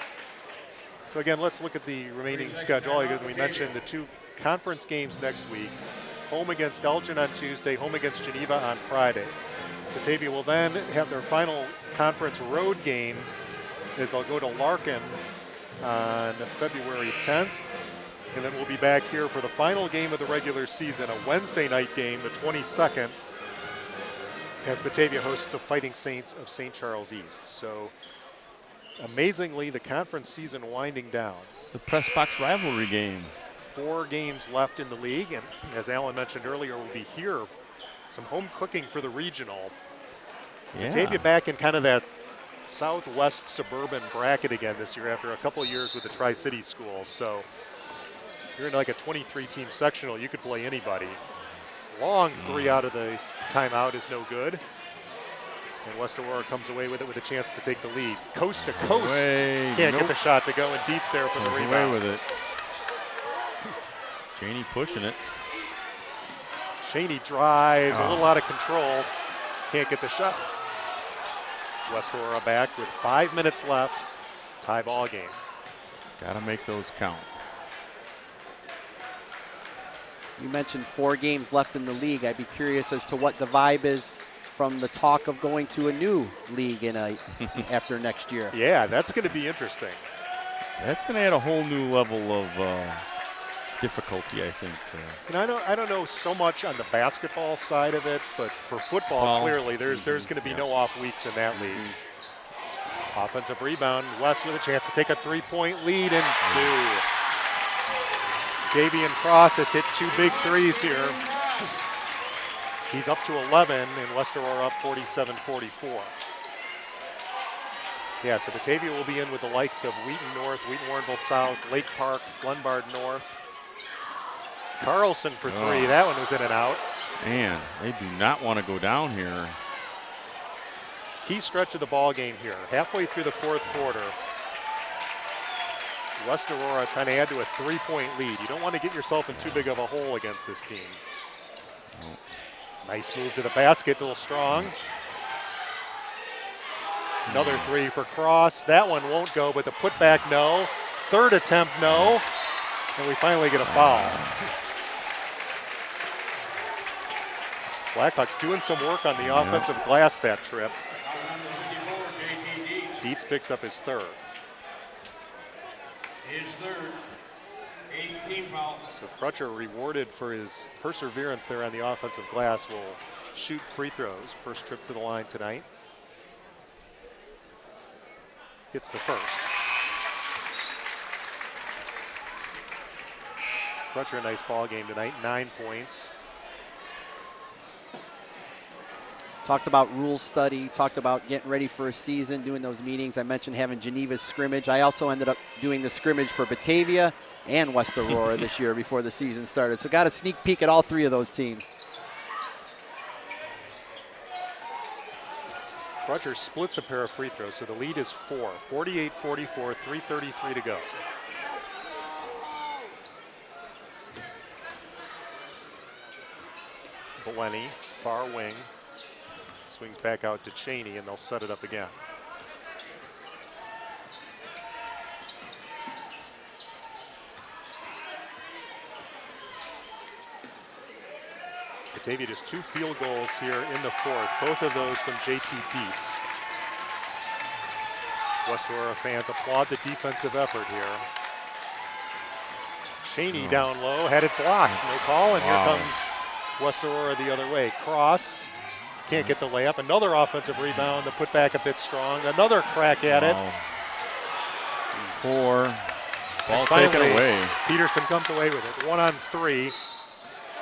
Speaker 5: So again, let's look at the remaining schedule. We mentioned the 2 conference games next week. Home against Elgin on Tuesday, home against Geneva on Friday. Batavia will then have their final conference road game as they'll go to Larkin on February 10th. And then we'll be back here for the final game of the regular season, a Wednesday night game, the 22nd, as Batavia hosts the Fighting Saints of St. Charles East. So amazingly, the conference season winding down.
Speaker 4: The press box rivalry game.
Speaker 5: 4 games left in the league, and as Alan mentioned earlier, we'll be here. Some home cooking for the regional.
Speaker 4: Yeah.
Speaker 5: Batavia back in kind of that southwest suburban bracket again this year after a couple of years with the Tri-City schools. So you're in like a 23-team sectional. You could play anybody. Long 3 out of the timeout is no good. And West Aurora comes away with it with a chance to take the lead. Coast to coast. Can't get the shot to go, and Dietz there for the rebound.
Speaker 4: Away with it. Cheney pushing it.
Speaker 5: Cheney drives, a little out of control. Can't get the shot. West Aurora back with 5 minutes left. Tie ball game.
Speaker 4: Got to make those count.
Speaker 6: You mentioned 4 games left in the league. I'd be curious as to what the vibe is from the talk of going to a new league after next year.
Speaker 5: Yeah, that's going to be interesting.
Speaker 4: That's going to add a whole new level of difficulty, I think.
Speaker 5: And I don't know so much on the basketball side of it, but for football, clearly there's going to be no off weeks in that league. Offensive rebound. West with a chance to take a 3-point lead and do. Davian Cross has hit 2 big threes here. He's up to 11, and West Aurora up 47-44. Yeah, so Batavia will be in with the likes of Wheaton North, Wheaton Warrenville South, Lake Park, Glenbard North. Carlson for 3. That one was in and out.
Speaker 4: Man, they do not want to go down here.
Speaker 5: Key stretch of the ball game here. Halfway through the 4th quarter. West Aurora trying to add to a 3-point lead. You don't want to get yourself in too big of a hole against this team. Nice move to the basket, a little strong. Another 3 for Cross. That one won't go, but the putback, no. 3rd attempt, no. And we finally get a foul. Blackhawks doing some work on the offensive glass that trip. Dietz picks up his 3rd.
Speaker 3: His 3rd. 8th team foul.
Speaker 5: So Crutcher, rewarded for his perseverance there on the offensive glass, will shoot free throws. First trip to the line tonight. Hits the first. Crutcher, a nice ball game tonight, 9 points.
Speaker 6: Talked about rules study, talked about getting ready for a season, doing those meetings. I mentioned having Geneva's scrimmage. I also ended up doing the scrimmage for Batavia and West Aurora this year before the season started. So got a sneak peek at all 3 of those teams.
Speaker 5: Crutcher splits a pair of free throws, so the lead is 4. 48-44, 3:33 to go. Valeni, far wing. Swings back out to Cheney, and they'll set it up again. Batavia just 2 field goals here in the 4th, both of those from JT Dietz. West Aurora fans applaud the defensive effort here. Cheney down low, had it blocked, no call, and here comes West Aurora the other way. Cross, can't get the layup. Another offensive rebound, the putback a bit strong. Another crack at it.
Speaker 4: 4. Ball
Speaker 5: Finally,
Speaker 4: taken away.
Speaker 5: Peterson comes away with it. 1 on 3.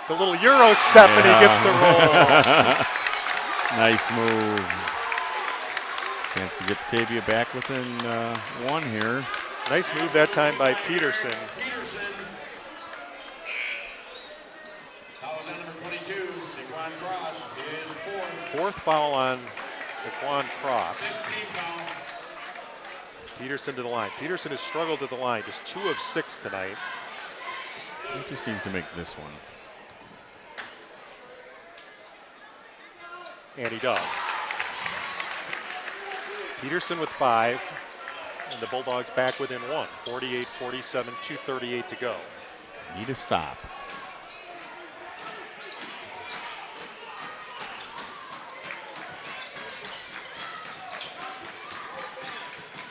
Speaker 5: The little Euro step, and he gets the roll.
Speaker 4: Nice move. Chance to get Batavia back within 1 here.
Speaker 5: Nice move that time by Peterson.
Speaker 3: Foul on number 22, DeQuan Cross, is fourth.
Speaker 5: Fourth foul on DeQuan Cross.
Speaker 3: 15 foul.
Speaker 5: Peterson to the line. Peterson has struggled at the line, just 2 of 6 tonight.
Speaker 4: He just needs to make this one.
Speaker 5: And he does. Peterson with 5, and the Bulldogs back within 1. 48-47, 2:38 to go.
Speaker 4: Need to stop.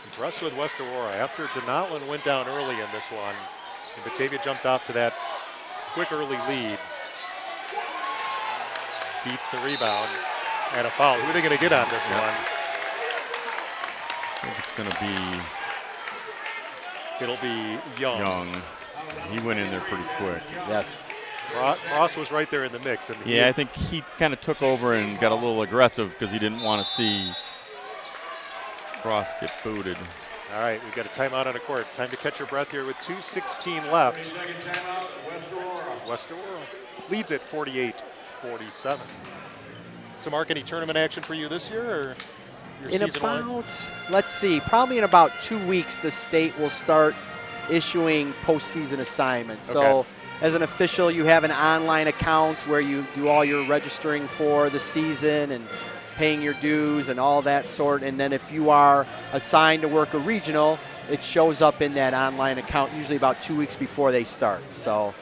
Speaker 5: Impressed with West Aurora. After Denotland went down early in this one, and Batavia jumped off to that quick early lead. Beats the rebound and a foul. Who are they going to get on this one?
Speaker 4: I think it's going to be
Speaker 5: It'll be Young.
Speaker 4: He went in there pretty quick.
Speaker 6: Yes.
Speaker 5: Ross was right there in the mix. And
Speaker 4: Yeah, I think he kind of took over and got a little aggressive because he didn't want to see Ross get booted.
Speaker 5: All right, we've got a timeout on the court. Time to catch your breath here with 2:16 left.
Speaker 3: Second timeout, West Aurora.
Speaker 5: West Aurora leads at 48-47. So, Mark, any tournament action for you this year, or your
Speaker 6: In
Speaker 5: season
Speaker 6: about,
Speaker 5: one?
Speaker 6: let's see, probably in about 2 weeks, the state will start issuing postseason assignments. So
Speaker 5: Okay.
Speaker 6: as an official, you have an online account where you do all your registering for the season and paying your dues and all that sort. And then if you are assigned to work a regional, it shows up in that online account usually about 2 weeks before they start. So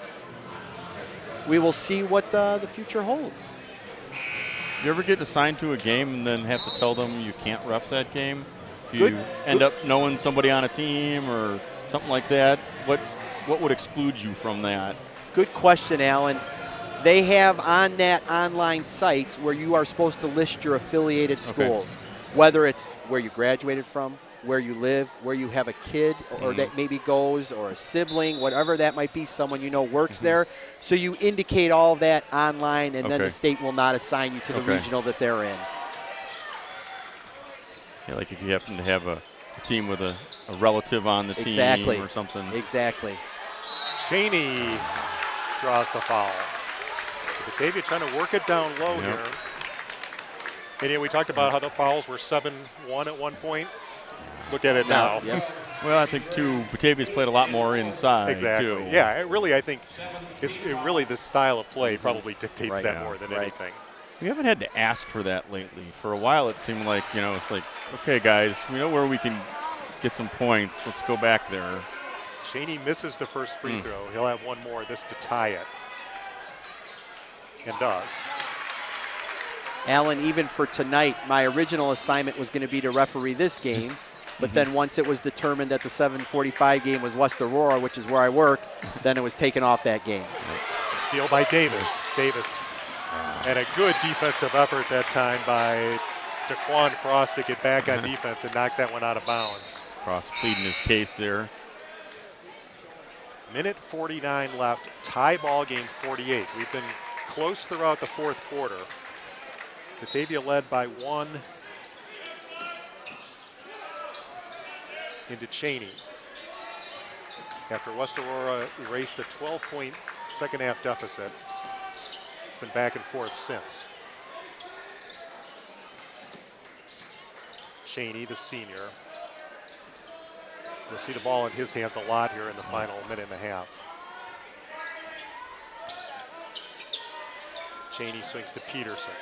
Speaker 6: we will see what the future holds.
Speaker 4: You ever get assigned to a game and then have to tell them you can't ref that game? Do
Speaker 6: Good-
Speaker 4: you end up knowing somebody on a team or something like that? What would exclude you from that?
Speaker 6: Good question, Alan. They have on that online site where you are supposed to list your affiliated schools, whether it's where you graduated from, where you live, where you have a kid or that maybe goes, or a sibling, whatever that might be, someone you know works there. So you indicate all of that online, and then the state will not assign you to the regional that they're in.
Speaker 4: Yeah, like if you happen to have a team with a relative on the team or something.
Speaker 6: Exactly.
Speaker 5: Cheney draws the foul. Batavia trying to work it down low here. And yeah, we talked about how the fouls were 7-1 at one point. Look at it now.
Speaker 4: Well, I think, too, Batavia's played a lot more inside,
Speaker 5: Exactly.
Speaker 4: too.
Speaker 5: Yeah, I think it really the style of play probably dictates that more than anything.
Speaker 4: We haven't had to ask for that lately. For a while, it seemed like, it's like, okay, guys, we know where we can get some points. Let's go back there.
Speaker 5: Cheney misses the first free throw. He'll have one more, this to tie it. And does.
Speaker 6: Alan, even for tonight, my original assignment was going to be to referee this game. But then once it was determined that the 7:45 game was West Aurora, which is where I work, then it was taken off that game.
Speaker 5: Steal by Davis. Davis. And a good defensive effort that time by DeQuan Cross to get back on defense and knock that one out of bounds.
Speaker 4: Cross pleading his case there.
Speaker 5: Minute 49 left. Tie ball game 48. We've been close throughout the fourth quarter. Batavia led by 1 into Cheney. After West Aurora erased a 12-point second half deficit. It's been back and forth since. Cheney, the senior. You'll see the ball in his hands a lot here in the final minute and a half. Cheney swings to Peterson.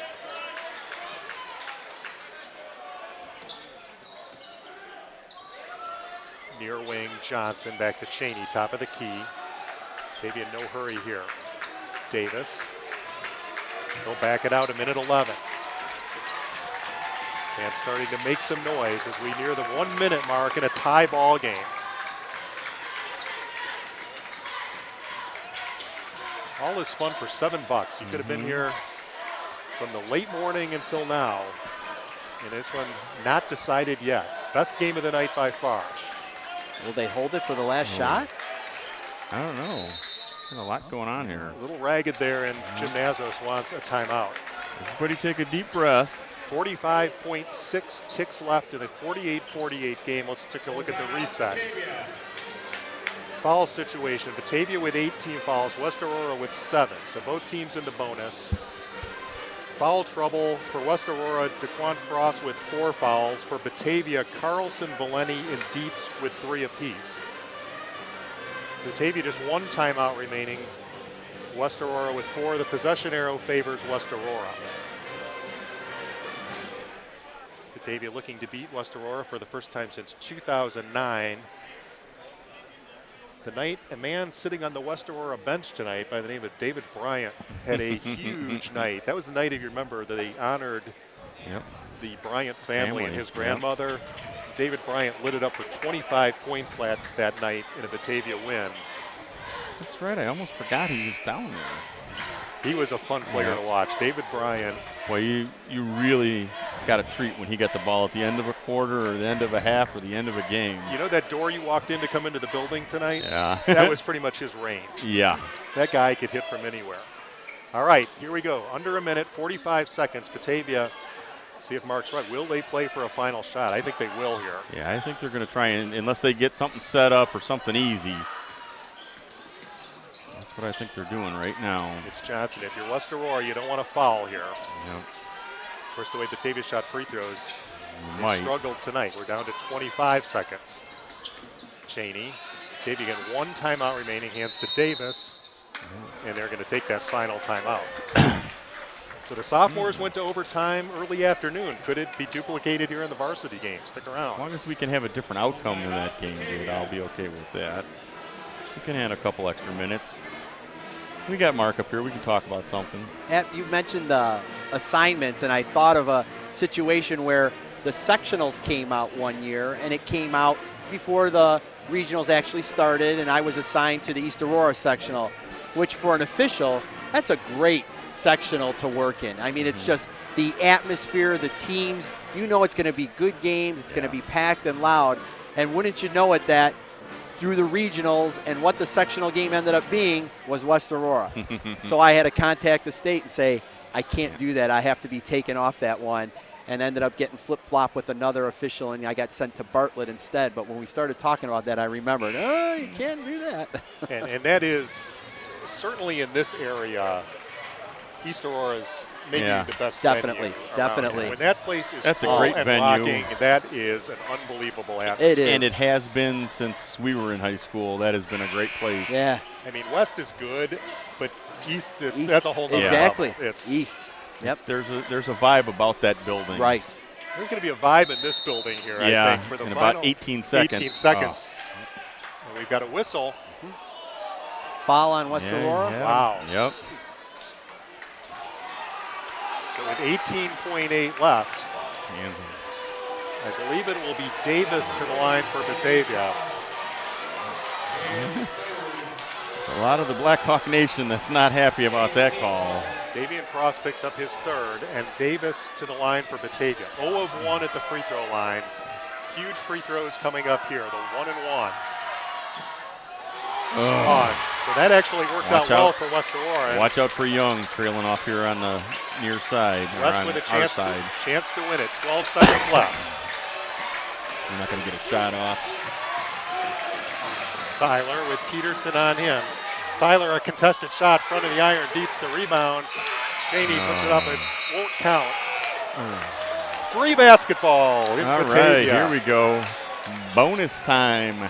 Speaker 5: Near wing, Johnson back to Cheney, top of the key. Batavia in no hurry here. Davis. He'll back it out a minute 11. And starting to make some noise as we near the 1 minute mark in a tie ball game. All this fun for $7. You could have been here from the late morning until now. And this one not decided yet. Best game of the night by far.
Speaker 6: Will they hold it for the last shot?
Speaker 4: I don't know. There's a lot going on here.
Speaker 5: A little ragged there, and Jim Nazos wants a timeout.
Speaker 4: Everybody take a deep breath.
Speaker 5: 45.6 ticks left in a 48-48 game. Let's take a look at the reset. Foul situation, Batavia with 18 fouls, West Aurora with 7. So both teams in the bonus. Foul trouble for West Aurora, DeQuan Cross with 4 fouls. For Batavia, Carlson, Valeni, and Dietz with 3 apiece. Batavia just 1 timeout remaining. West Aurora with 4. The possession arrow favors West Aurora. Batavia looking to beat West Aurora for the first time since 2009. Tonight, a man sitting on the West Aurora bench tonight by the name of David Bryant had a huge night. That was the night, if you remember, that they honored the Bryant family and his grandmother. David Bryant lit it up for 25 points that night in a Batavia win.
Speaker 4: That's right. I almost forgot he was down there.
Speaker 5: He was a fun player to watch. David Bryant.
Speaker 4: Well, you really got a treat when he got the ball at the end of a quarter or the end of a half or the end of a game.
Speaker 5: You know that door you walked in to come into the building tonight?
Speaker 4: Yeah.
Speaker 5: That was pretty much his range.
Speaker 4: Yeah.
Speaker 5: That guy could hit from anywhere. All right, here we go. Under a minute, 45 seconds. Batavia, see if Mark's right. Will they play for a final shot? I think they will here.
Speaker 4: Yeah, I think they're going to try, and unless they get something set up or something easy. That's what I think they're doing right now.
Speaker 5: It's Johnson. If you're West Aurora, you don't want to foul here.
Speaker 4: Yep.
Speaker 5: Of course, the way Batavia shot free throws,
Speaker 4: They
Speaker 5: struggled tonight. We're down to 25 seconds. Cheney. Batavia again, 1 timeout remaining, hands to Davis, and they're going to take that final timeout. So the sophomores went to overtime early afternoon. Could it be duplicated here in the varsity game? Stick around.
Speaker 4: As long as we can have a different outcome in that game, dude, I'll be okay with that. We can add a couple extra minutes. We got Mark up here. We can talk about something.
Speaker 6: You mentioned the assignments, and I thought of a situation where the sectionals came out one year, and it came out before the regionals actually started, and I was assigned to the East Aurora sectional, which for an official, that's a great sectional to work in. I mean, it's just the atmosphere, the teams. You know it's going to be good games. It's going to be packed and loud. And wouldn't you know it that through the regionals and what the sectional game ended up being was West Aurora. So I had to contact the state and say, I can't do that. I have to be taken off that one, and ended up getting flip-flop with another official, and I got sent to Bartlett instead. But when we started talking about that, I remembered, you can't do that.
Speaker 5: and that is certainly in this area, East Aurora's maybe the best
Speaker 6: definitely,
Speaker 5: venue
Speaker 6: definitely.
Speaker 5: When that place is
Speaker 4: That's a
Speaker 5: full
Speaker 4: great
Speaker 5: and
Speaker 4: venue.
Speaker 5: rocking, that is an unbelievable atmosphere.
Speaker 6: It is.
Speaker 4: And it has been since we were in high school. That has been a great place.
Speaker 6: Yeah.
Speaker 5: I mean, West is good, but East, that's a whole nother
Speaker 6: exactly.
Speaker 5: level. It's
Speaker 6: East. Yep.
Speaker 4: There's a vibe about that building.
Speaker 6: Right.
Speaker 5: There's going to be a vibe in this building here, I think, for the
Speaker 4: in
Speaker 5: final
Speaker 4: about 18 seconds.
Speaker 5: 18 seconds. And we've got a whistle.
Speaker 6: Foul on West Aurora.
Speaker 4: Yeah.
Speaker 5: Wow.
Speaker 4: Yep.
Speaker 5: So with 18.8 left,
Speaker 4: And
Speaker 5: I believe it will be Davis to the line for Batavia.
Speaker 4: there's a lot of the Blackhawk Nation that's not happy about that call.
Speaker 5: Davian Cross picks up his third, and Davis to the line for Batavia. 0 of 1 at the free throw line. Huge free throws coming up here, the 1 and 1. So that actually worked out well for West Aurora.
Speaker 4: Watch out for Young trailing off here on the near side.
Speaker 5: West with a chance to win it. 12 seconds left.
Speaker 4: You're not going to get a shot off.
Speaker 5: Seiler with Peterson on him. Seiler, a contested shot, front of the iron, beats the rebound. Cheney puts it up, it won't count. Free basketball in
Speaker 4: All
Speaker 5: Batavia.
Speaker 4: right, here we go. Bonus time.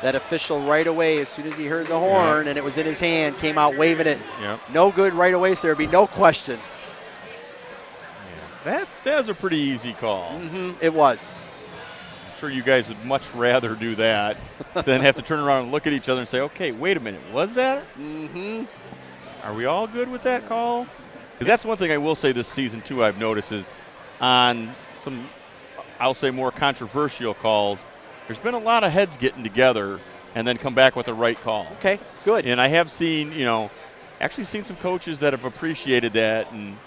Speaker 6: That official right away, as soon as he heard the horn and it was in his hand, came out waving it.
Speaker 4: Yep.
Speaker 6: No good right away, so there'd be no question.
Speaker 4: That was a pretty easy call.
Speaker 6: It was.
Speaker 4: I'm sure you guys would much rather do that than have to turn around and look at each other and say, okay, wait a minute, was that? Are we all good with that call? Because that's one thing I will say this season, too, I've noticed is on some, I'll say, more controversial calls, there's been a lot of heads getting together, and then come back with the right call.
Speaker 6: Okay, good.
Speaker 4: And I have seen, actually seen some coaches that have appreciated that, and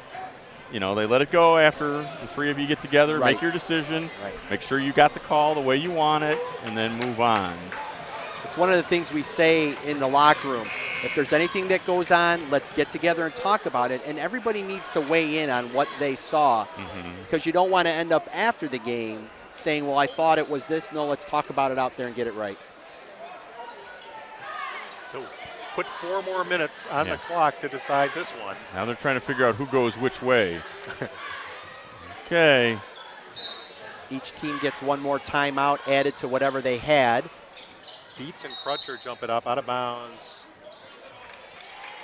Speaker 4: they let it go after the three of you get together,
Speaker 6: Right.
Speaker 4: make your decision,
Speaker 6: Right.
Speaker 4: make sure you got the call the way you want it, and then move on.
Speaker 6: It's one of the things we say in the locker room. If there's anything that goes on, let's get together and talk about it. And everybody needs to weigh in on what they saw, because you don't want to end up after the game saying, well, I thought it was this. No, let's talk about it out there and get it right.
Speaker 5: So put 4 more minutes on the clock to decide this one.
Speaker 4: Now they're trying to figure out who goes which way. Okay.
Speaker 6: Each team gets one more timeout added to whatever they had.
Speaker 5: Dietz and Crutcher jump it up out of bounds.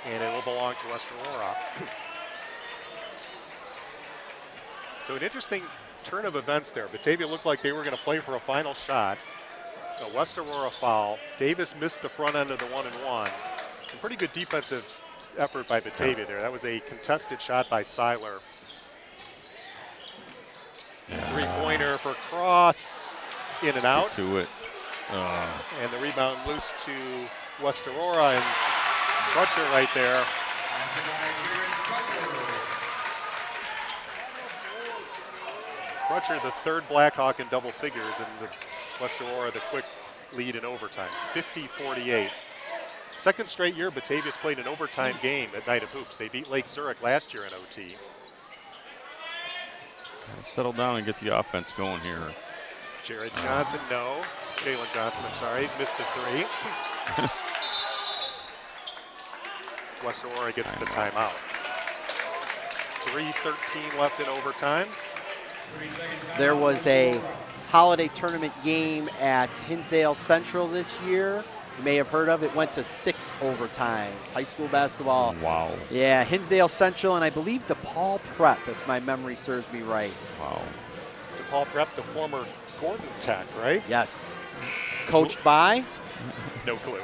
Speaker 5: And it will belong to West Aurora. So an interesting turn of events there. Batavia looked like they were going to play for a final shot. A West Aurora foul. Davis missed the front end of the 1-and-1. Pretty good defensive effort by Batavia there. That was a contested shot by Seiler. Three-pointer for Cross. In and out.
Speaker 4: To it.
Speaker 5: And the rebound loose to West Aurora, and Crutcher right there. Crutcher, the third Blackhawk in double figures, and the West Aurora the quick lead in overtime, 50-48. Second straight year Batavia's played an overtime game at Night of Hoops. They beat Lake Zurich last year in OT.
Speaker 4: Settle down and get the offense going here.
Speaker 5: Jared Johnson, no. Jalen Johnson, I'm sorry, missed the three. West Aurora gets the timeout. 3:13 left in overtime.
Speaker 6: There was a holiday tournament game at Hinsdale Central this year. You may have heard of it. Went to 6 overtimes. High school basketball.
Speaker 4: Wow.
Speaker 6: Yeah, Hinsdale Central and I believe DePaul Prep, if my memory serves me right.
Speaker 4: Wow.
Speaker 5: DePaul Prep, the former Gordon Tech, right?
Speaker 6: Yes. Coached by?
Speaker 5: No clue.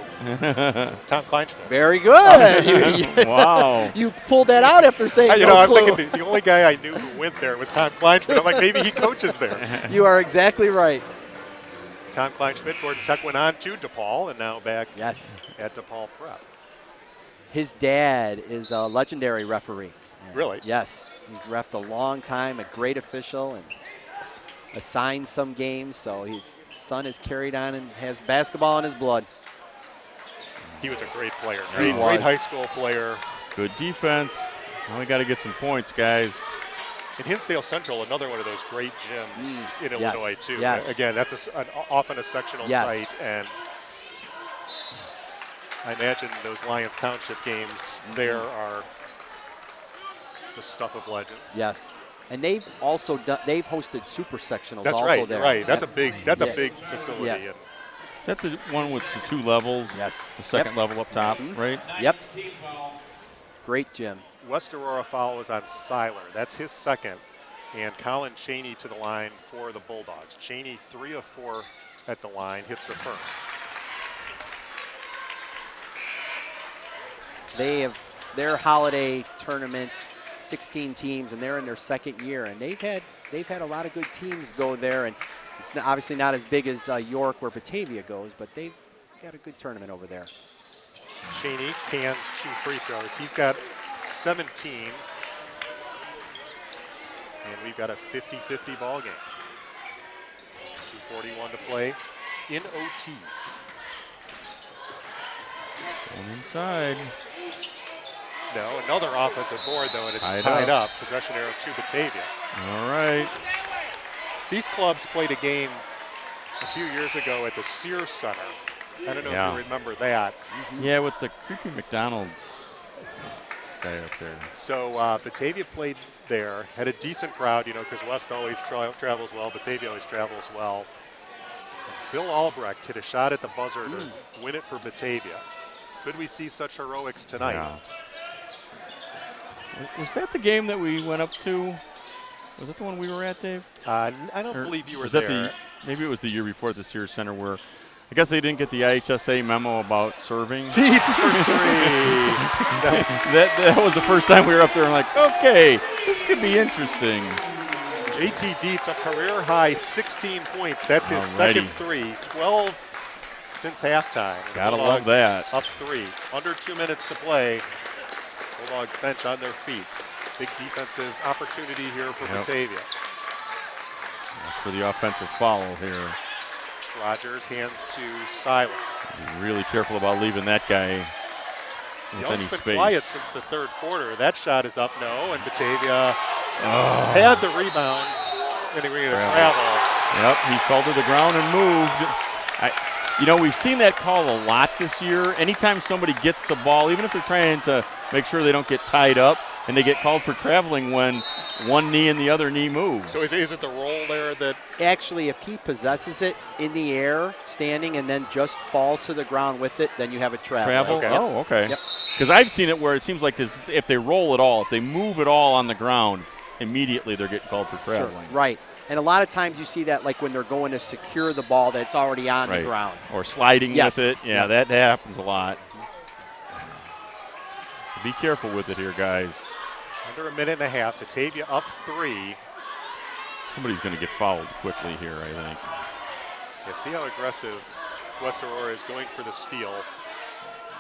Speaker 5: Tom Kleinschmidt.
Speaker 6: Very good.
Speaker 4: Wow.
Speaker 6: You pulled that out after saying
Speaker 5: You
Speaker 6: no
Speaker 5: know, I'm
Speaker 6: clue.
Speaker 5: thinking the only guy I knew who went there was Tom Kleinschmidt. I'm like, maybe he coaches there.
Speaker 6: You are exactly right.
Speaker 5: Tom Kleinschmidt, Gordon Tech went on to DePaul and now back
Speaker 6: Yes.
Speaker 5: at DePaul Prep.
Speaker 6: His dad is a legendary referee.
Speaker 5: Really?
Speaker 6: Yes. He's reffed a long time, a great official, and assigned some games, so his son is carried on and has basketball in his blood.
Speaker 5: He was a great player.
Speaker 6: He
Speaker 5: Great
Speaker 6: was.
Speaker 5: high school player.
Speaker 4: Good defense. Now we got to get some points, guys.
Speaker 5: And Hinsdale Central, another one of those great gyms in
Speaker 6: Yes.
Speaker 5: Illinois, too.
Speaker 6: Yes.
Speaker 5: Again, that's often a sectional
Speaker 6: Yes.
Speaker 5: site, and I imagine those Lyons Township games there are the stuff of legend.
Speaker 6: Yes. And they've also they've hosted super sectionals
Speaker 5: That's
Speaker 6: also
Speaker 5: right,
Speaker 6: there.
Speaker 5: right. That's
Speaker 6: Yep.
Speaker 5: a big facility.
Speaker 6: Yes.
Speaker 4: Is that the one with the 2 levels?
Speaker 6: Yes.
Speaker 4: The second level up top, right?
Speaker 6: Yep. Great gym.
Speaker 5: West Aurora foul was on Seiler. That's his second. And Colin Cheney to the line for the Bulldogs. Cheney 3 of 4 at the line, hits the first.
Speaker 6: They have their holiday tournament, 16 teams, and they're in their second year, and they've had a lot of good teams go there, and it's obviously not as big as York where Batavia goes, but they've got a good tournament over there.
Speaker 5: Cheney cans 2 free throws. He's got 17. And we've got a 50-50 ball game. 2:41 to play in OT.
Speaker 4: Going inside.
Speaker 5: No, another offensive board, though, and it's
Speaker 4: Tied
Speaker 5: tied up. Possession arrow to Batavia.
Speaker 4: All right.
Speaker 5: These clubs played a game a few years ago at the Sears Center. I don't know if you remember that.
Speaker 4: Yeah, with the creepy McDonald's guy up there.
Speaker 5: So Batavia played there, had a decent crowd, because West always travels well, Batavia always travels well. And Phil Albrecht hit a shot at the buzzer to win it for Batavia. Could we see such heroics tonight?
Speaker 4: Yeah. Was that the game that we went up to? Was that the one we were at, Dave?
Speaker 5: I don't believe you were
Speaker 4: was
Speaker 5: there.
Speaker 4: That maybe it was the year before at the Sears Center where I guess they didn't get the IHSA memo about serving.
Speaker 5: Dietz for 3.
Speaker 4: that was the first time we were up there and like, okay, this could be interesting.
Speaker 5: JT Dietz, a career high 16 points. That's his second 3. 12 since halftime.
Speaker 4: Gotta love that.
Speaker 5: Up 3. Under 2 minutes to play. Bulldogs bench on their feet. Big defensive opportunity here for Batavia.
Speaker 4: That's for the offensive foul here.
Speaker 5: Rogers hands to Silent.
Speaker 4: Be really careful about leaving that guy with any
Speaker 5: Young's been
Speaker 4: space.
Speaker 5: quiet since the third quarter. That shot is up, no, and Batavia had the rebound, and they were going to travel.
Speaker 4: Yep, he fell to the ground and moved. We've seen that call a lot this year. Anytime somebody gets the ball, even if they're trying to make sure they don't get tied up, and they get called for traveling when one knee and the other knee moves.
Speaker 5: So is it the roll there that?
Speaker 6: Actually, if he possesses it in the air, standing, and then just falls to the ground with it, then you have a travel.
Speaker 4: Okay.
Speaker 6: Yep.
Speaker 4: Oh, okay.
Speaker 6: Yep.
Speaker 4: Because I've seen it where it seems like if they roll at all, if they move at all on the ground, immediately they're getting called for traveling.
Speaker 6: Sure. Right. And a lot of times you see that like when they're going to secure the ball that's already on the ground.
Speaker 4: Or sliding
Speaker 6: Yes.
Speaker 4: with it. Yeah,
Speaker 6: Yes.
Speaker 4: that happens a lot. Be careful with it here, guys.
Speaker 5: Under a minute and a half, Batavia up 3.
Speaker 4: Somebody's going to get fouled quickly here, I think.
Speaker 5: Yeah, see how aggressive West Aurora is going for the steal.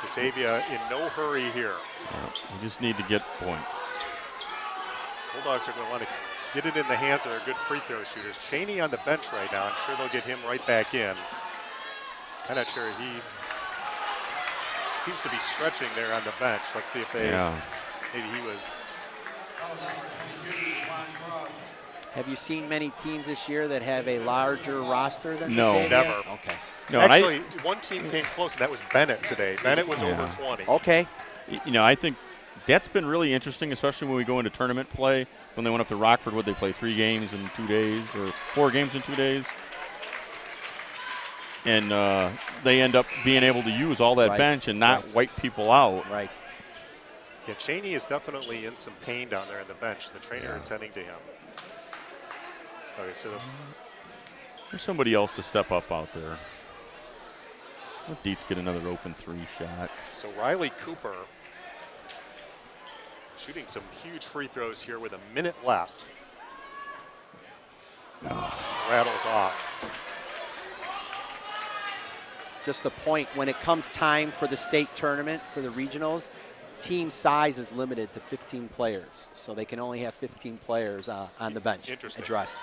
Speaker 5: Batavia in no hurry here.
Speaker 4: We just need to get points.
Speaker 5: Bulldogs are going to want to get it in the hands of their good free throw shooters. Cheney on the bench right now. I'm sure they'll get him right back in. I'm not sure. He seems to be stretching there on the bench. Let's see if they, maybe he was.
Speaker 6: Have you seen many teams this year that have a larger roster than
Speaker 4: No,
Speaker 6: Batavia?
Speaker 5: never.
Speaker 6: Okay.
Speaker 4: No,
Speaker 5: Actually, one team came close, and that was Bennett today. Bennett was over 20.
Speaker 6: Okay.
Speaker 4: I think that's been really interesting, especially when we go into tournament play. When they went up to Rockford, would they play 3 games in 2 days or 4 games in 2 days? And they end up being able to use all that bench and not wipe people out.
Speaker 6: Right.
Speaker 5: Yeah, Cheney is definitely in some pain down there on the bench. The trainer attending to him. Okay, so
Speaker 4: there's somebody else to step up out there. Let Dietz get another open 3 shot.
Speaker 5: So Riley Cooper shooting some huge free throws here with a minute left. Rattles off.
Speaker 6: Just a point, when it comes time for the state tournament, for the regionals, team size is limited to 15 players. So they can only have 15 players on the bench addressed.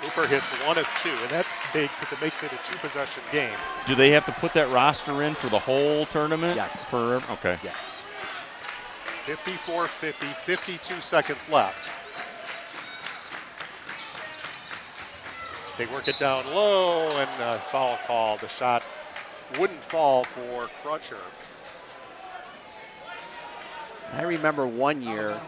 Speaker 5: Cooper hits 1 of 2, and that's big because it makes it a 2-possession game.
Speaker 4: Do they have to put that roster in for the whole tournament?
Speaker 6: Yes.
Speaker 4: Okay.
Speaker 6: Yes.
Speaker 5: 54-50, 52 seconds left. They work it down low, and foul call. The shot wouldn't fall for Crutcher.
Speaker 6: I remember one year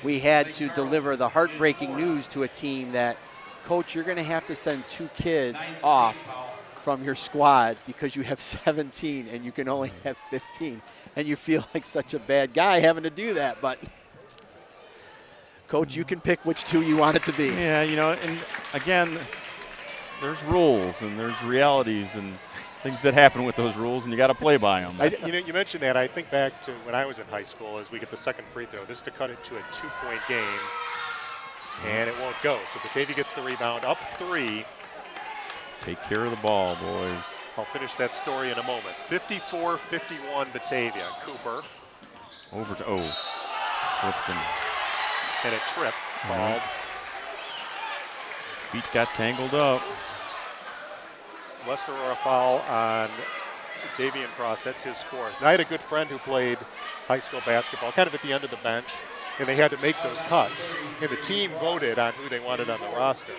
Speaker 6: we had to deliver the heartbreaking news to a team that, Coach, you're going to have to send 2 kids off from your squad because you have 17 and you can only have 15. And you feel like such a bad guy having to do that. But, Coach, you can pick which 2 you want it to be.
Speaker 4: Yeah, and again, there's rules and there's realities and things that happen with those rules, and you got to play by them.
Speaker 5: You mentioned that. I think back to when I was in high school as we get the second free throw. This is to cut it to a 2-point game, and it won't go. So Batavia gets the rebound, up 3.
Speaker 4: Take care of the ball, boys.
Speaker 5: I'll finish that story in a moment. 54-51 Batavia. Cooper.
Speaker 4: Over to, tripped him.
Speaker 5: And a trip called.
Speaker 4: Feet got tangled up.
Speaker 5: West Aurora foul on Davian Cross. That's his 4th. Now, I had a good friend who played high school basketball, kind of at the end of the bench, and they had to make those cuts. And the team voted on who they wanted on the roster.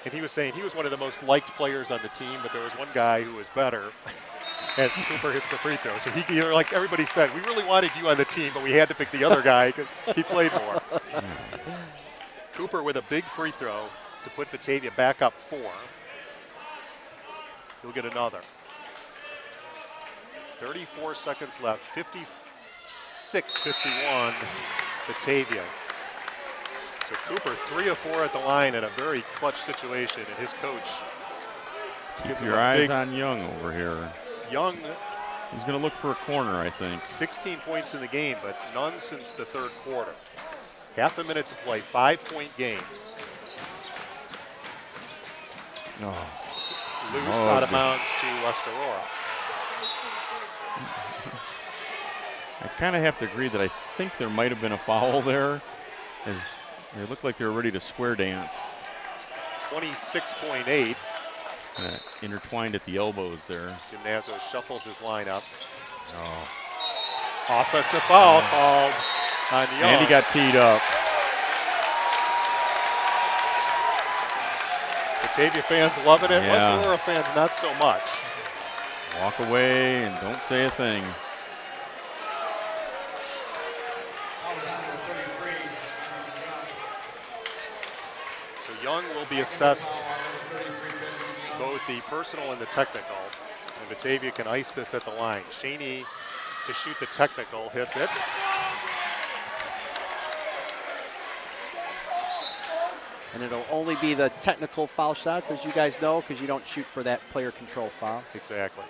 Speaker 5: And he was saying he was one of the most liked players on the team, but there was one guy who was better as Cooper hits the free throw. So like everybody said, we really wanted you on the team, but we had to pick the other guy because he played more. Cooper with a big free throw to put Batavia back up 4. He'll get another. 34 seconds left, 56-51 Batavia. So Cooper 3 of 4 at the line in a very clutch situation, and his coach.
Speaker 4: Keep your eyes on Young over here.
Speaker 5: Young.
Speaker 4: He's going to look for a corner, I think.
Speaker 5: 16 points in the game, but none since the 3rd quarter. Half a minute to play, 5-point game. Loose
Speaker 4: Oh,
Speaker 5: out of
Speaker 4: good.
Speaker 5: bounds to West Aurora.
Speaker 4: I kind of have to agree that I think there might have been a foul there, as they looked like they were ready to square dance.
Speaker 5: 26.8.
Speaker 4: Intertwined at the elbows there.
Speaker 5: Gimnazzo shuffles his lineup.
Speaker 4: Oh.
Speaker 5: Offensive foul called on Young.
Speaker 4: And he got teed up.
Speaker 5: Batavia fans loving it.
Speaker 4: Yeah.
Speaker 5: West Aurora fans not so much.
Speaker 4: Walk away and don't say a thing.
Speaker 5: So Young will be assessed both the personal and the technical. And Batavia can ice this at the line. Shaney to shoot the technical, hits it.
Speaker 6: And it'll only be the technical foul shots, as you guys know, because you don't shoot for that player control foul.
Speaker 5: Exactly.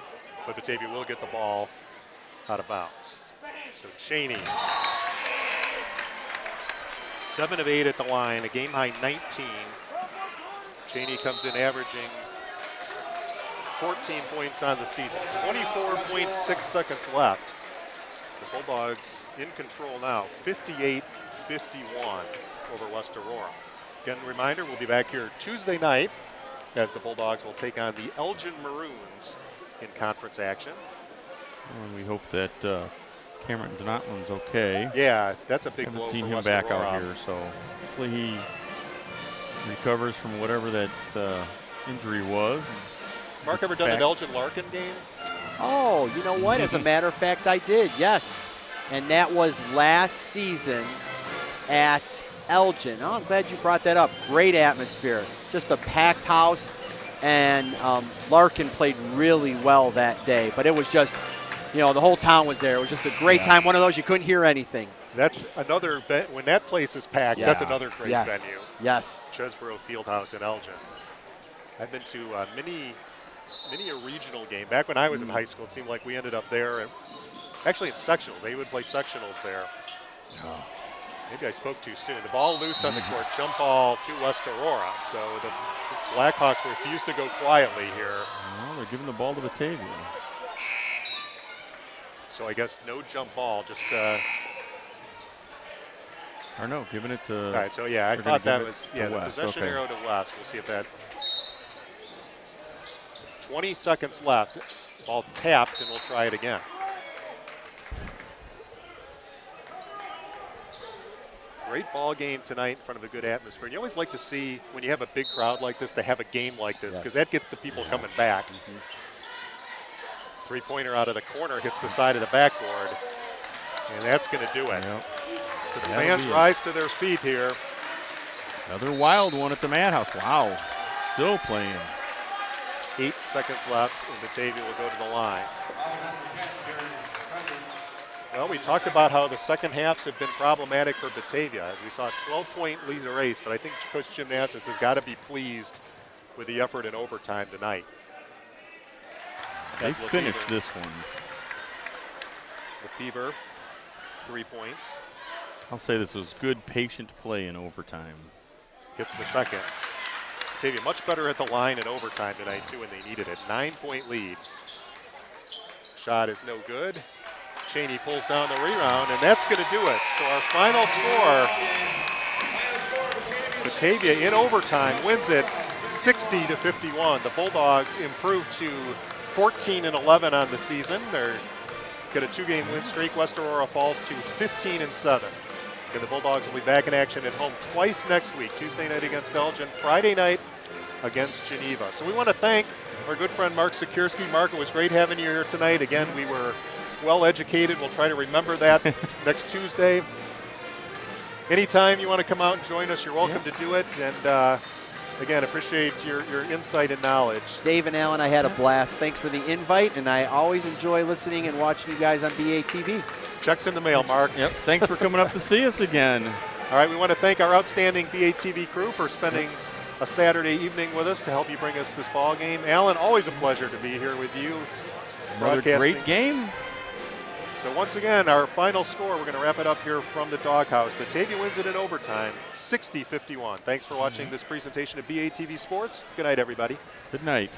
Speaker 5: But Batavia will get the ball out of bounds. So Cheney, 7 of 8 at the line, a game high 19. Cheney comes in averaging 14 points on the season. 24.6 seconds left. The Bulldogs in control now, 58-51 over West Aurora. Again, reminder, we'll be back here Tuesday night as the Bulldogs will take on the Elgin Maroons in conference action.
Speaker 4: And we hope that Cameron Donatlin's okay.
Speaker 5: Yeah, that's a big blow
Speaker 4: Haven't
Speaker 5: for
Speaker 4: seen him
Speaker 5: West
Speaker 4: back
Speaker 5: Aurora.
Speaker 4: out here, so hopefully he recovers from whatever that injury was.
Speaker 5: Mark, ever done an Elgin Larkin game?
Speaker 6: Oh, you know what? As a matter of fact, I did, yes. And that was last season at Elgin. Oh, I'm glad you brought that up. Great atmosphere. Just a packed house. And Larkin played really well that day. But it was just, you know, the whole town was there. It was just a great time. One of those you couldn't hear anything.
Speaker 5: That's another, when that place is packed, that's another great venue.
Speaker 6: Yes.
Speaker 5: Chesborough Fieldhouse in Elgin. I've been to many a regional game. Back when I was in high school, it seemed like we ended up there. Actually, in sectionals. They would play sectionals there.
Speaker 4: Oh.
Speaker 5: Maybe I spoke too soon. The ball loose on the court. Jump ball to West Aurora. So the Blackhawks refuse to go quietly here.
Speaker 4: Well, they're giving the ball to Batavia.
Speaker 5: So I guess no jump ball, just
Speaker 4: Or no, giving it to.
Speaker 5: all right, so yeah, I
Speaker 4: they're
Speaker 5: thought
Speaker 4: gonna
Speaker 5: that
Speaker 4: give it
Speaker 5: was
Speaker 4: to
Speaker 5: the
Speaker 4: West.
Speaker 5: possession
Speaker 4: Okay.
Speaker 5: arrow to West. We'll see if that 20 seconds left. Ball tapped, and we'll try it again. Great ball game tonight in front of a good atmosphere. And you always like to see, when you have a big crowd like this, to have a game like this, because that gets the people coming back. Three-pointer out of the corner hits the side of the backboard, and that's going to do it.
Speaker 4: Yep.
Speaker 5: So the
Speaker 4: That'll
Speaker 5: fans
Speaker 4: be it.
Speaker 5: rise to their feet here.
Speaker 4: Another wild one at the Madhouse. Wow. Still playing.
Speaker 5: 8 seconds left, and Batavia will go to the line. Well, we talked about how the second halves have been problematic for Batavia. We saw a 12-point lead race, but I think Coach Jim Nancis has got to be pleased with the effort in overtime tonight.
Speaker 4: They
Speaker 5: As
Speaker 4: finished
Speaker 5: Lefevre-
Speaker 4: this one.
Speaker 5: Lefevre, 3 points.
Speaker 4: I'll say this was good, patient play in overtime.
Speaker 5: Gets the second. Batavia much better at the line in overtime tonight, too, when they needed it. 9-point lead. Shot is no good. Cheney pulls down the rebound, and that's going to do it. So our final score, Batavia in overtime wins it 60-51. The Bulldogs improved to 14-11 on the season. They're got a 2-game win streak. West Aurora falls to 15-7. And the Bulldogs will be back in action at home twice next week. Tuesday night against Elgin, Friday night against Geneva. So we want to thank our good friend Mark Sikierski. Mark, it was great having you here tonight. Again, we were well educated. We'll try to remember that next Tuesday. Anytime you want to come out and join us, you're welcome to do it. And again, appreciate your insight and knowledge.
Speaker 6: Dave and Alan, I had a blast. Thanks for the invite, and I always enjoy listening and watching you guys on BATV.
Speaker 5: Checks in the mail, Mark.
Speaker 4: Yep. Thanks for coming up to see us again.
Speaker 5: All right, we want to thank our outstanding BATV crew for spending a Saturday evening with us to help you bring us this ball game. Alan, always a pleasure to be here with you.
Speaker 4: Another great game.
Speaker 5: So once again, our final score, we're going to wrap it up here from the Doghouse. Batavia wins it in overtime, 60-51. Thanks for watching this presentation of BATV Sports. Good night, everybody.
Speaker 4: Good night.